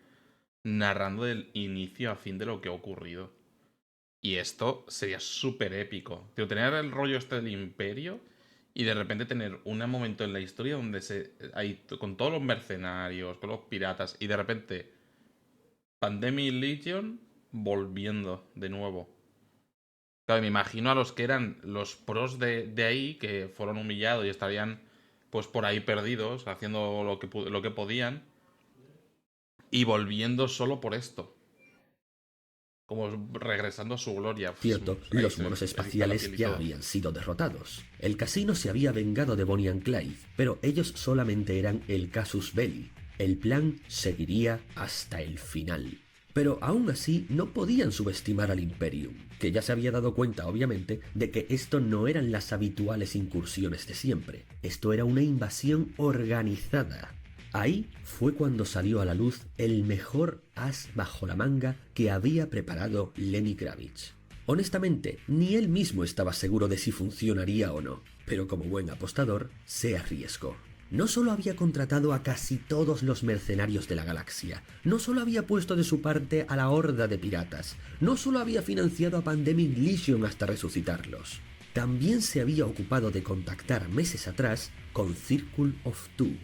narrando del inicio a fin de lo que ha ocurrido. Y esto sería súper épico. Tío, tener el rollo este del Imperio y de repente tener un momento en la historia donde con todos los mercenarios, con los piratas, y de repente Pandemic Legion volviendo de nuevo. Claro, me imagino a los que eran los pros de ahí, que fueron humillados y estarían pues por ahí perdidos, haciendo lo que podían, y volviendo solo por esto. Como regresando a su gloria. cierto, Ahí los se monos me eriza la espaciales piel y ya todo. habían sido derrotados. El casino se había vengado de Bonnie and Clyde, pero ellos solamente eran el casus belli. El plan seguiría hasta el final. Pero aún así no podían subestimar al Imperium, que ya se había dado cuenta, obviamente, de que esto no eran las habituales incursiones de siempre. Esto era una invasión organizada. Ahí fue cuando salió a la luz el mejor as bajo la manga que había preparado Lenny Kravitz. Honestamente, ni él mismo estaba seguro de si funcionaría o no, pero como buen apostador, se arriesgó. No solo había contratado a casi todos los mercenarios de la galaxia, no solo había puesto de su parte a la horda de piratas, no solo había financiado a Pandemic Legion hasta resucitarlos, también se había ocupado de contactar meses atrás con Circle of Two.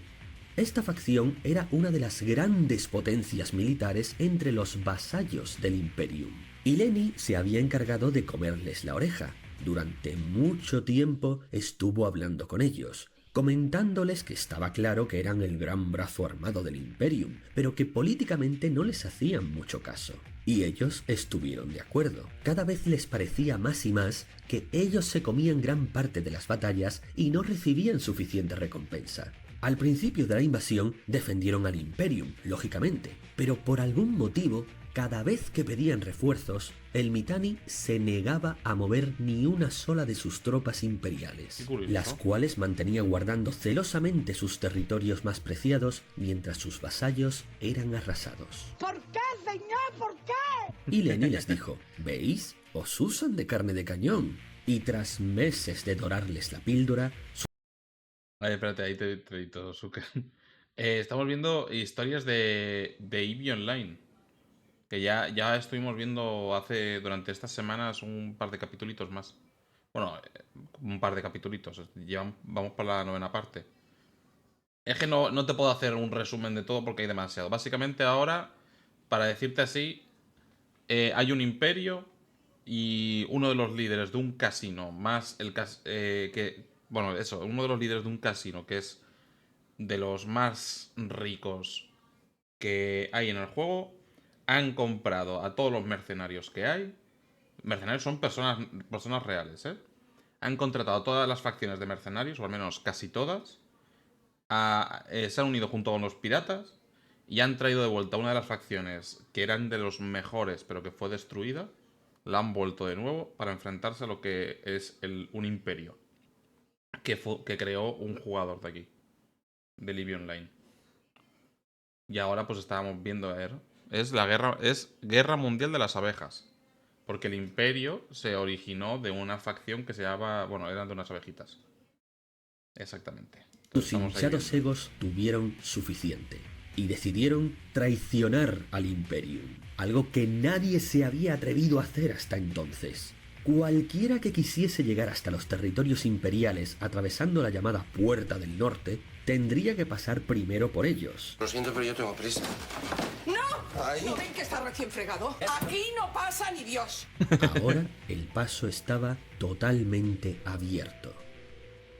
Esta facción era una de las grandes potencias militares entre los vasallos del Imperium, y Lenny se había encargado de comerles la oreja. Durante mucho tiempo estuvo hablando con ellos, comentándoles que estaba claro que eran el gran brazo armado del Imperium, pero que políticamente no les hacían mucho caso. Y ellos estuvieron de acuerdo. Cada vez les parecía más y más que ellos se comían gran parte de las batallas y no recibían suficiente recompensa. Al principio de la invasión defendieron al Imperium, lógicamente, pero por algún motivo, cada vez que pedían refuerzos, el Mittani se negaba a mover ni una sola de sus tropas imperiales, Qué curioso. las cuales mantenía guardando celosamente sus territorios más preciados mientras sus vasallos eran arrasados. ¿Por qué, señor? ¿Por qué? Y Lenny les dijo, ¿veis? Os usan de carne de cañón. Y tras meses de dorarles la píldora, Ay, espérate, ahí te edito, Zucker. Estamos viendo historias de EVE Online. Que ya estuvimos viendo durante estas semanas un par de capitulitos más. Bueno, un par de capitulitos. Vamos para la 9ª parte. Es que no te puedo hacer un resumen de todo porque hay demasiado. Básicamente ahora, para decirte así, hay un imperio y uno de los líderes de un casino, más uno de los líderes de un casino que es de los más ricos que hay en el juego, han comprado a todos los mercenarios que hay. Mercenarios son personas reales, ¿eh? Han contratado a todas las facciones de mercenarios, o al menos casi todas. Se han unido junto con los piratas y han traído de vuelta una de las facciones que eran de los mejores, pero que fue destruida. La han vuelto de nuevo para enfrentarse a lo que es un imperio que creó un jugador de aquí, de Libby Online. Y ahora pues estábamos viendo a ver. Es Guerra Mundial de las Abejas. Porque el imperio se originó de una facción que se llamaba... Bueno, eran de unas abejitas. Exactamente. Sus Estamos ahí hinchados viendo. egos tuvieron suficiente y decidieron traicionar al Imperium, algo que nadie se había atrevido a hacer hasta entonces. Cualquiera que quisiese llegar hasta los territorios imperiales atravesando la llamada Puerta del Norte, tendría que pasar primero por ellos. Lo siento, pero yo tengo prisa. ¡No! Ay. ¿No ven que está recién fregado? Aquí no pasa ni Dios. Ahora el paso estaba totalmente abierto.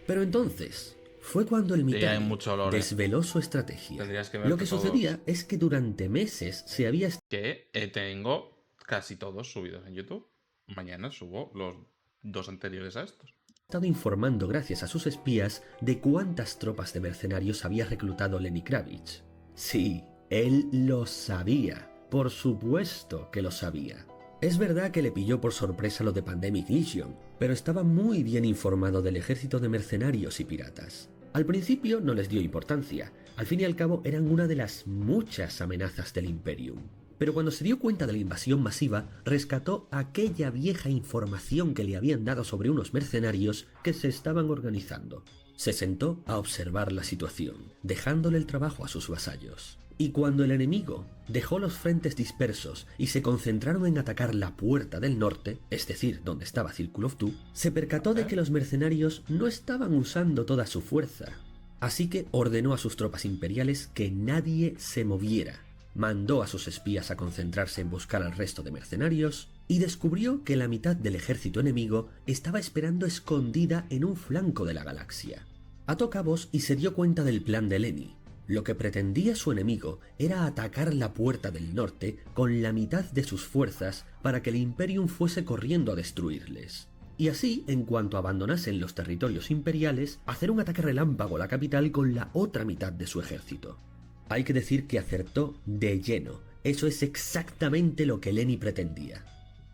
Pero entonces fue cuando el hay Mitanni mucho olor, desveló su estrategia. Tendrías que ver Lo que todos. sucedía es que durante meses se había Que tengo casi todos subidos en YouTube. Mañana subo los 2 anteriores a estos. estado informando gracias a sus espías de cuántas tropas de mercenarios había reclutado Lenny Kravitz. Sí, él lo sabía. Por supuesto que lo sabía. Es verdad que le pilló por sorpresa lo de Pandemic Legion, pero estaba muy bien informado del ejército de mercenarios y piratas. Al principio no les dio importancia, al fin y al cabo eran una de las muchas amenazas del Imperium. Pero cuando se dio cuenta de la invasión masiva, rescató aquella vieja información que le habían dado sobre unos mercenarios que se estaban organizando. Se sentó a observar la situación, dejándole el trabajo a sus vasallos. Y cuando el enemigo dejó los frentes dispersos y se concentraron en atacar la Puerta del Norte, es decir, donde estaba Circle of Two, se percató de que los mercenarios no estaban usando toda su fuerza. Así que ordenó a sus tropas imperiales que nadie se moviera. Mandó a sus espías a concentrarse en buscar al resto de mercenarios y descubrió que la mitad del ejército enemigo estaba esperando escondida en un flanco de la galaxia. Ató cabos y se dio cuenta del plan de Lenny. Lo que pretendía su enemigo era atacar la Puerta del Norte con la mitad de sus fuerzas para que el Imperium fuese corriendo a destruirles. Y así, en cuanto abandonasen los territorios imperiales, hacer un ataque relámpago a la capital con la otra mitad de su ejército. Hay que decir que acertó de lleno. Eso es exactamente lo que Lenny pretendía.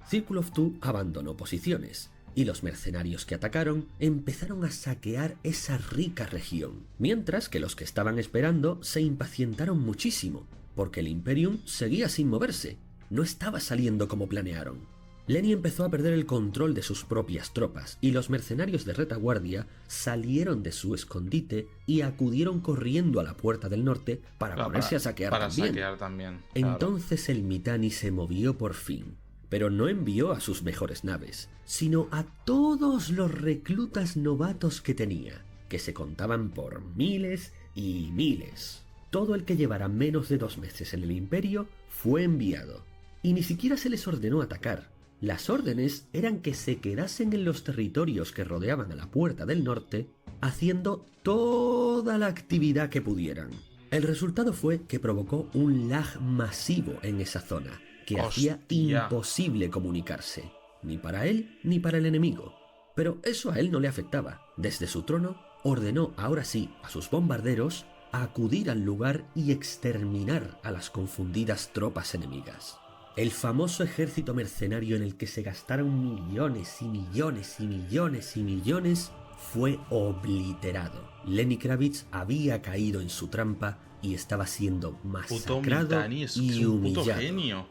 Circle of Two abandonó posiciones, y los mercenarios que atacaron empezaron a saquear esa rica región, mientras que los que estaban esperando se impacientaron muchísimo, porque el Imperium seguía sin moverse, no estaba saliendo como planearon. Lenny empezó a perder el control de sus propias tropas, y los mercenarios de retaguardia salieron de su escondite y acudieron corriendo a la Puerta del Norte para ponerse a saquear también. Claro. Entonces el Mitanni se movió por fin, pero no envió a sus mejores naves, sino a todos los reclutas novatos que tenía, que se contaban por miles y miles. Todo el que llevara menos de 2 meses en el Imperio fue enviado, y ni siquiera se les ordenó atacar. Las órdenes eran que se quedasen en los territorios que rodeaban a la Puerta del Norte, haciendo toda la actividad que pudieran. El resultado fue que provocó un lag masivo en esa zona, que hacía imposible comunicarse, ni para él ni para el enemigo. Pero eso a él no le afectaba. Desde su trono, ordenó ahora sí a sus bombarderos a acudir al lugar y exterminar a las confundidas tropas enemigas. El famoso ejército mercenario en el que se gastaron millones y millones y millones y millones fue obliterado. Lenny Kravitz había caído en su trampa y estaba siendo masacrado y humillado. Puto genio.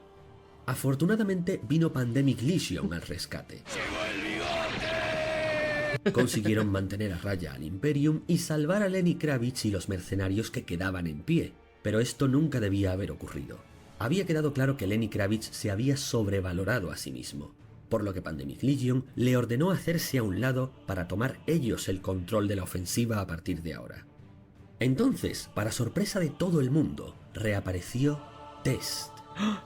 Afortunadamente vino Pandemic Legion al rescate. Consiguieron mantener a raya al Imperium y salvar a Lenny Kravitz y los mercenarios que quedaban en pie, pero esto nunca debía haber ocurrido. Había quedado claro que Lenny Kravitz se había sobrevalorado a sí mismo, por lo que Pandemic Legion le ordenó hacerse a un lado para tomar ellos el control de la ofensiva a partir de ahora. Entonces, para sorpresa de todo el mundo, reapareció Test.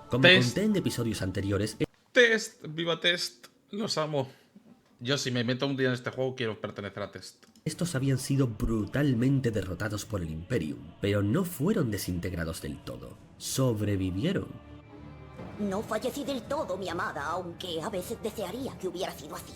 Como conté en episodios anteriores, Test, viva Test, los amo. Yo si me meto un día en este juego quiero pertenecer a Test. estos habían sido brutalmente derrotados por el Imperium, pero no fueron desintegrados del todo, sobrevivieron. No fallecí del todo, mi amada, aunque a veces desearía que hubiera sido así.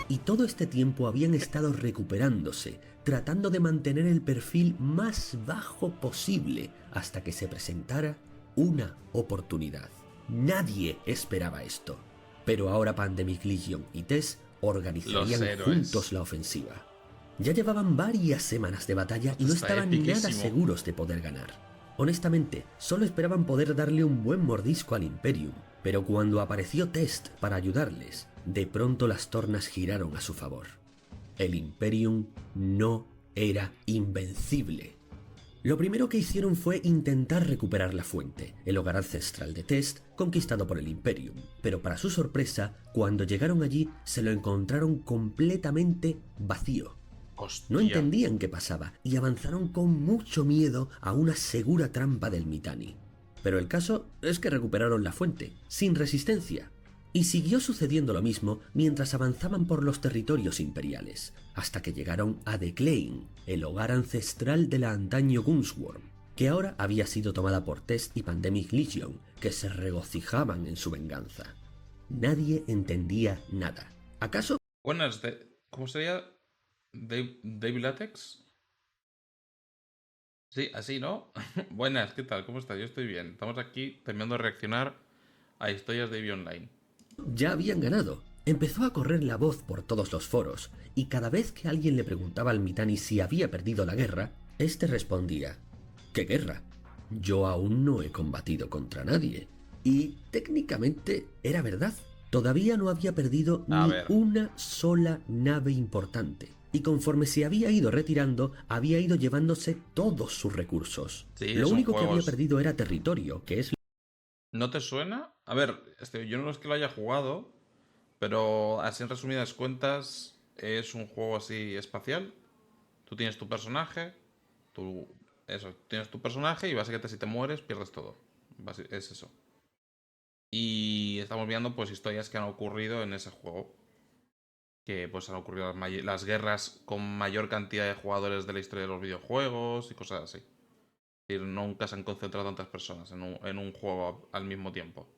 Y todo este tiempo habían estado recuperándose, tratando de mantener el perfil más bajo posible hasta que se presentara una oportunidad. Nadie esperaba esto, pero ahora Pandemic Legion y TES organizarían juntos la ofensiva. Ya llevaban varias semanas de batalla y no estaban nada seguros de poder ganar. Honestamente, solo esperaban poder darle un buen mordisco al Imperium, pero cuando apareció Test para ayudarles, de pronto las tornas giraron a su favor. El Imperium no era invencible. Lo primero que hicieron fue intentar recuperar la fuente, el hogar ancestral de Test, conquistado por el Imperium, pero para su sorpresa, cuando llegaron allí se lo encontraron completamente vacío. Hostia. No entendían qué pasaba y avanzaron con mucho miedo a una segura trampa del Mittani. Pero el caso es que recuperaron la fuente, sin resistencia. Y siguió sucediendo lo mismo mientras avanzaban por los territorios imperiales, hasta que llegaron a The Claim, el hogar ancestral de la antaño Gunsworm, que ahora había sido tomada por Test y Pandemic Legion, que se regocijaban en su venganza. Nadie entendía nada. ¿Acaso? Buenas, ¿cómo sería? ¿Dave Latex? Sí, así, ¿no? Buenas, ¿qué tal? ¿Cómo estás? Yo estoy bien. Estamos aquí terminando de reaccionar a historias de EVE Online. Ya habían ganado. Empezó a correr la voz por todos los foros, y cada vez que alguien le preguntaba al Mittani si había perdido la guerra, este respondía: ¿qué guerra? Yo aún no he combatido contra nadie. Y técnicamente era verdad. Todavía no había perdido ni una sola nave importante. Y conforme se había ido retirando, había ido llevándose todos sus recursos. Sí, lo único que había perdido era territorio, que es... ¿No te suena? A ver, yo no es que lo haya jugado, pero así en resumidas cuentas, es un juego así espacial. Tú tienes tu personaje, tienes tu personaje y básicamente si te mueres pierdes todo. Es eso. Y estamos viendo pues historias que han ocurrido en ese juego. Que pues han ocurrido las guerras con mayor cantidad de jugadores de la historia de los videojuegos y cosas así. Es decir, nunca se han concentrado tantas personas en un juego al mismo tiempo.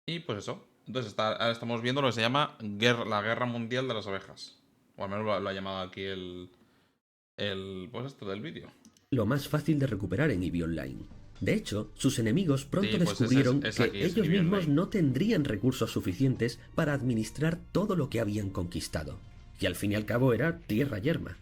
Y pues eso. Entonces ahora estamos viendo lo que se llama la Guerra Mundial de las Abejas. O al menos lo ha llamado aquí pues esto del vídeo. Lo más fácil de recuperar en EVE Online. De hecho, sus enemigos pronto descubrieron que ellos mismos no tendrían recursos suficientes para administrar todo lo que habían conquistado. Y al fin y al cabo era tierra yerma.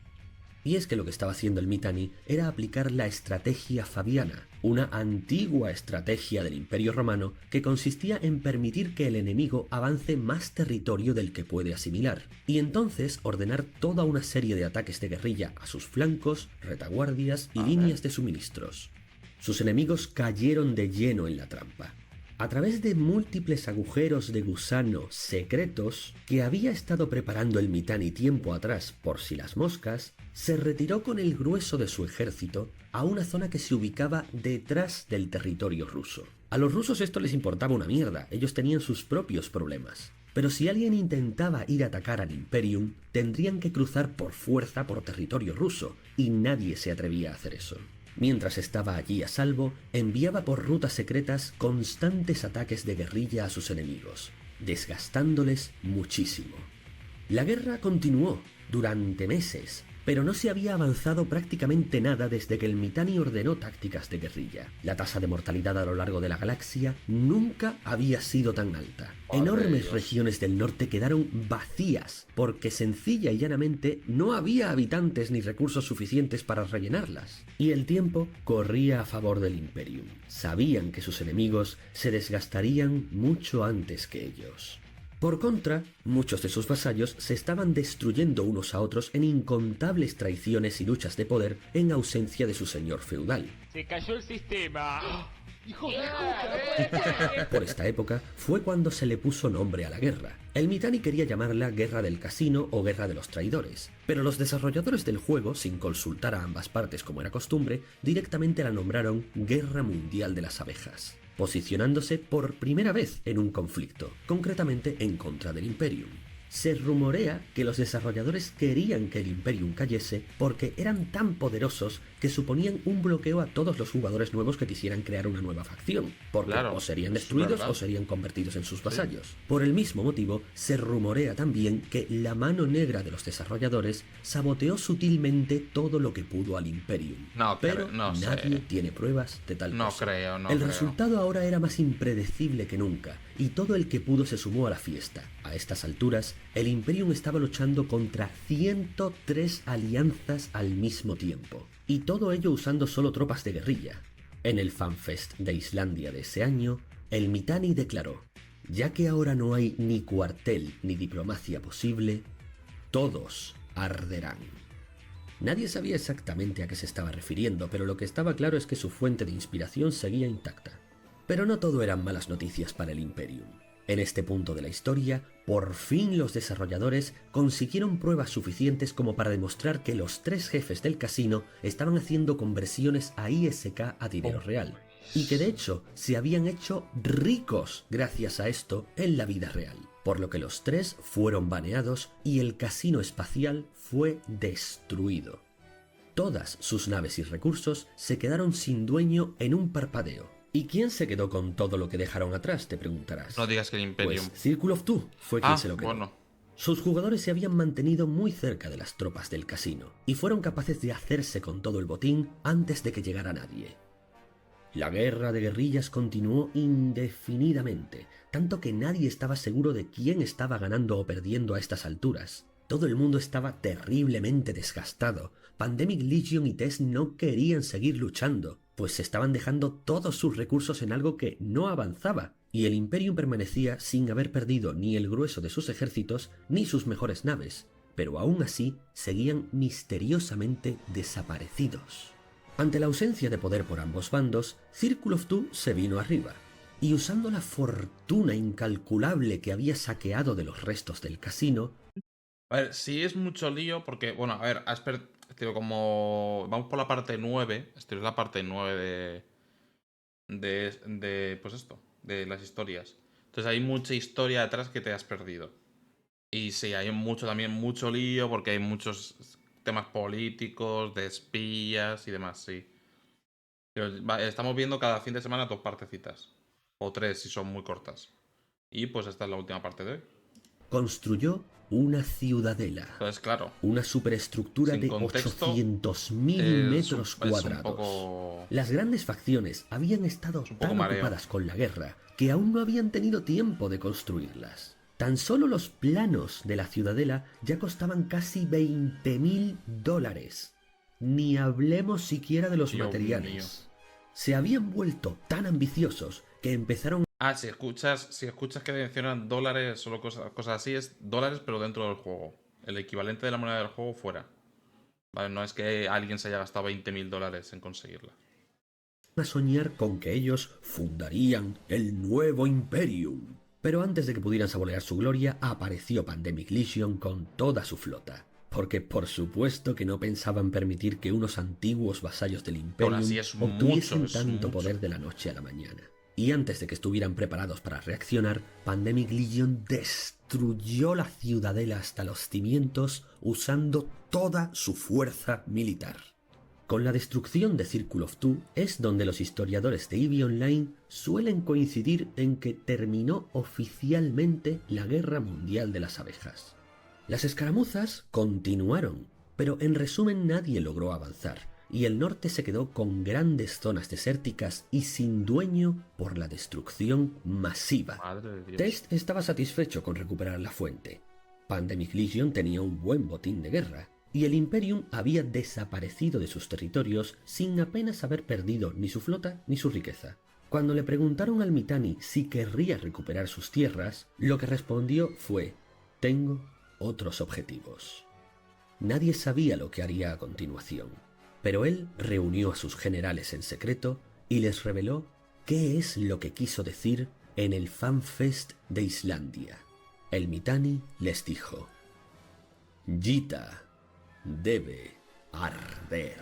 Y es que lo que estaba haciendo el Mittani era aplicar la estrategia fabiana, una antigua estrategia del Imperio Romano que consistía en permitir que el enemigo avance más territorio del que puede asimilar, y entonces ordenar toda una serie de ataques de guerrilla a sus flancos, retaguardias y líneas de suministros. Sus enemigos cayeron de lleno en la trampa. A través de múltiples agujeros de gusano secretos que había estado preparando el Mittani tiempo atrás por si las moscas, se retiró con el grueso de su ejército a una zona que se ubicaba detrás del territorio ruso. A los rusos esto les importaba una mierda, ellos tenían sus propios problemas. Pero si alguien intentaba ir a atacar al Imperium, tendrían que cruzar por fuerza por territorio ruso, y nadie se atrevía a hacer eso. Mientras estaba allí a salvo, enviaba por rutas secretas constantes ataques de guerrilla a sus enemigos, desgastándoles muchísimo. La guerra continuó durante meses, pero no se había avanzado prácticamente nada desde que el Mittani ordenó tácticas de guerrilla. La tasa de mortalidad a lo largo de la galaxia nunca había sido tan alta. Enormes regiones del norte quedaron vacías, porque sencilla y llanamente no había habitantes ni recursos suficientes para rellenarlas. Y el tiempo corría a favor del Imperium. Sabían que sus enemigos se desgastarían mucho antes que ellos. Por contra, muchos de sus vasallos se estaban destruyendo unos a otros en incontables traiciones y luchas de poder en ausencia de su señor feudal. ¡Se cayó el sistema! Por esta época fue cuando se le puso nombre a la guerra. El Mittani quería llamarla Guerra del Casino o Guerra de los Traidores, pero los desarrolladores del juego, sin consultar a ambas partes como era costumbre, directamente la nombraron Guerra Mundial de las Abejas, posicionándose por primera vez en un conflicto, concretamente en contra del Imperium. Se rumorea que los desarrolladores querían que el Imperium cayese porque eran tan poderosos que suponían un bloqueo a todos los jugadores nuevos que quisieran crear una nueva facción, porque Claro, o serían es destruidos verdad. o serían convertidos en sus vasallos. Por el mismo motivo, se rumorea también que la mano negra de los desarrolladores saboteó sutilmente todo lo que pudo al Imperium. No pero no sé. nadie tiene pruebas de tal No cosa. creo, no El creo. resultado ahora era más impredecible que nunca, y todo el que pudo se sumó a la fiesta. A estas alturas, el Imperium estaba luchando contra 103 alianzas al mismo tiempo, y todo ello usando solo tropas de guerrilla. En el FanFest de Islandia de ese año, el Mitanni declaró: ya que ahora no hay ni cuartel ni diplomacia posible, todos arderán. Nadie sabía exactamente a qué se estaba refiriendo, pero lo que estaba claro es que su fuente de inspiración seguía intacta. Pero no todo eran malas noticias para el Imperium. En este punto de la historia, por fin los desarrolladores consiguieron pruebas suficientes como para demostrar que los 3 jefes del casino estaban haciendo conversiones a ISK a dinero real, y que de hecho se habían hecho ricos gracias a esto en la vida real, por lo que los 3 fueron baneados y el casino espacial fue destruido. Todas sus naves y recursos se quedaron sin dueño en un parpadeo. ¿Y quién se quedó con todo lo que dejaron atrás?, te preguntarás. No digas que el Imperium. Pues Circle of Two fue quien se lo quedó. Bueno. Sus jugadores se habían mantenido muy cerca de las tropas del casino y fueron capaces de hacerse con todo el botín antes de que llegara nadie. La guerra de guerrillas continuó indefinidamente, tanto que nadie estaba seguro de quién estaba ganando o perdiendo a estas alturas. Todo el mundo estaba terriblemente desgastado. Pandemic Legion y Test no querían seguir luchando, pues se estaban dejando todos sus recursos en algo que no avanzaba, y el Imperium permanecía sin haber perdido ni el grueso de sus ejércitos ni sus mejores naves, pero aún así seguían misteriosamente desaparecidos. Ante la ausencia de poder por ambos bandos, Circle of Two se vino arriba, y usando la fortuna incalculable que había saqueado de los restos del casino. A ver, sí es mucho lío porque, bueno, a ver, tío, como vamos por la parte 9, esta es la parte 9 pues esto, de las historias. Entonces hay mucha historia detrás que te has perdido. Y sí, hay mucho lío porque hay muchos temas políticos, de espías y demás, sí. Pero estamos viendo cada fin de semana 2 partecitas. O 3 si son muy cortas. Y pues esta es la última parte de hoy. Construyó una ciudadela. Entonces, claro. Una superestructura Sin de contexto, 800.000 metros es cuadrados. un poco... Las grandes facciones habían estado un poco tan mareo. ocupadas con la guerra que aún no habían tenido tiempo de construirlas. Tan solo los planos de la ciudadela ya costaban casi $20.000. Ni hablemos siquiera de los Dios materiales. mío. Se habían vuelto tan ambiciosos que empezaron Si escuchas que mencionan dólares, solo cosas así, es dólares pero dentro del juego. El equivalente de la moneda del juego fuera. Vale, no es que alguien se haya gastado $20.000 en conseguirla. a soñar con que ellos fundarían el nuevo Imperium. Pero antes de que pudieran saborear su gloria, apareció Pandemic Legion con toda su flota. Porque por supuesto que no pensaban permitir que unos antiguos vasallos del Imperium Aún así es obtuviesen mucho, es tanto mucho. poder de la noche a la mañana. Y antes de que estuvieran preparados para reaccionar, Pandemic Legion destruyó la ciudadela hasta los cimientos usando toda su fuerza militar. Con la destrucción de Circle of Two es donde los historiadores de EVE Online suelen coincidir en que terminó oficialmente la Guerra Mundial de las Abejas. Las escaramuzas continuaron, pero en resumen nadie logró avanzar, y el norte se quedó con grandes zonas desérticas y sin dueño por la destrucción masiva. Madre de Dios. Test estaba satisfecho con recuperar la fuente. Pandemic Legion tenía un buen botín de guerra, y el Imperium había desaparecido de sus territorios sin apenas haber perdido ni su flota ni su riqueza. Cuando le preguntaron al Mitanni si querría recuperar sus tierras, lo que respondió fue: tengo otros objetivos. Nadie sabía lo que haría a continuación, pero él reunió a sus generales en secreto y les reveló qué es lo que quiso decir en el FanFest de Islandia. El Mitanni les dijo: Jita debe arder.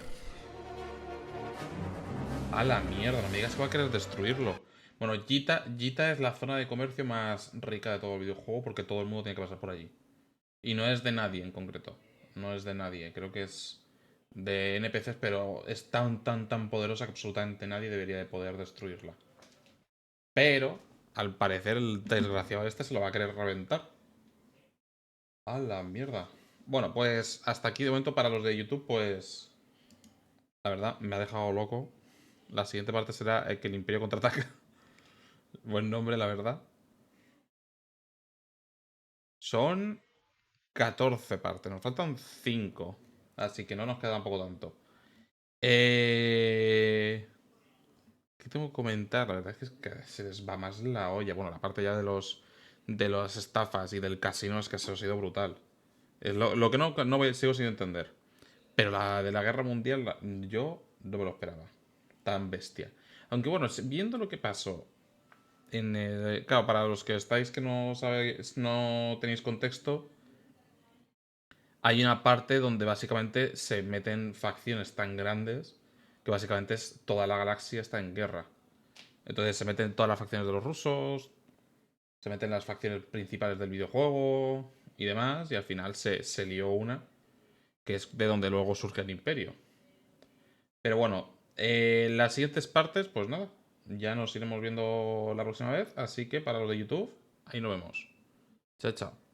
A la mierda, no me digas que va a querer destruirlo. Bueno, Jita es la zona de comercio más rica de todo el videojuego porque todo el mundo tiene que pasar por allí. Y no es de nadie en concreto. No es de nadie. Creo que es de NPCs, pero es tan poderosa que absolutamente nadie debería de poder destruirla. Pero, al parecer, el desgraciado este se lo va a querer reventar. A la mierda. Bueno, pues hasta aquí de momento para los de YouTube, pues... La verdad, me ha dejado loco. La siguiente parte será que el Imperio contraataca. Buen nombre, la verdad. Son 14 partes, nos faltan 5. Así que no nos queda tampoco tanto. ¿Qué tengo que comentar? La verdad es que se les va más la olla. Bueno, la parte ya de las estafas y del casino es que se os ha ido brutal. Es lo que sigo sin entender. Pero la de la guerra mundial, yo no me lo esperaba. Tan bestia. Aunque bueno, viendo lo que pasó claro, para los que estáis que no sabéis, no tenéis contexto, hay una parte donde básicamente se meten facciones tan grandes que básicamente toda la galaxia está en guerra. Entonces se meten todas las facciones de los rusos, se meten las facciones principales del videojuego y demás, y al final se lió una, que es de donde luego surge el imperio. Pero bueno, las siguientes partes, pues nada, ya nos iremos viendo la próxima vez, así que para los de YouTube, ahí nos vemos. Chao, chao.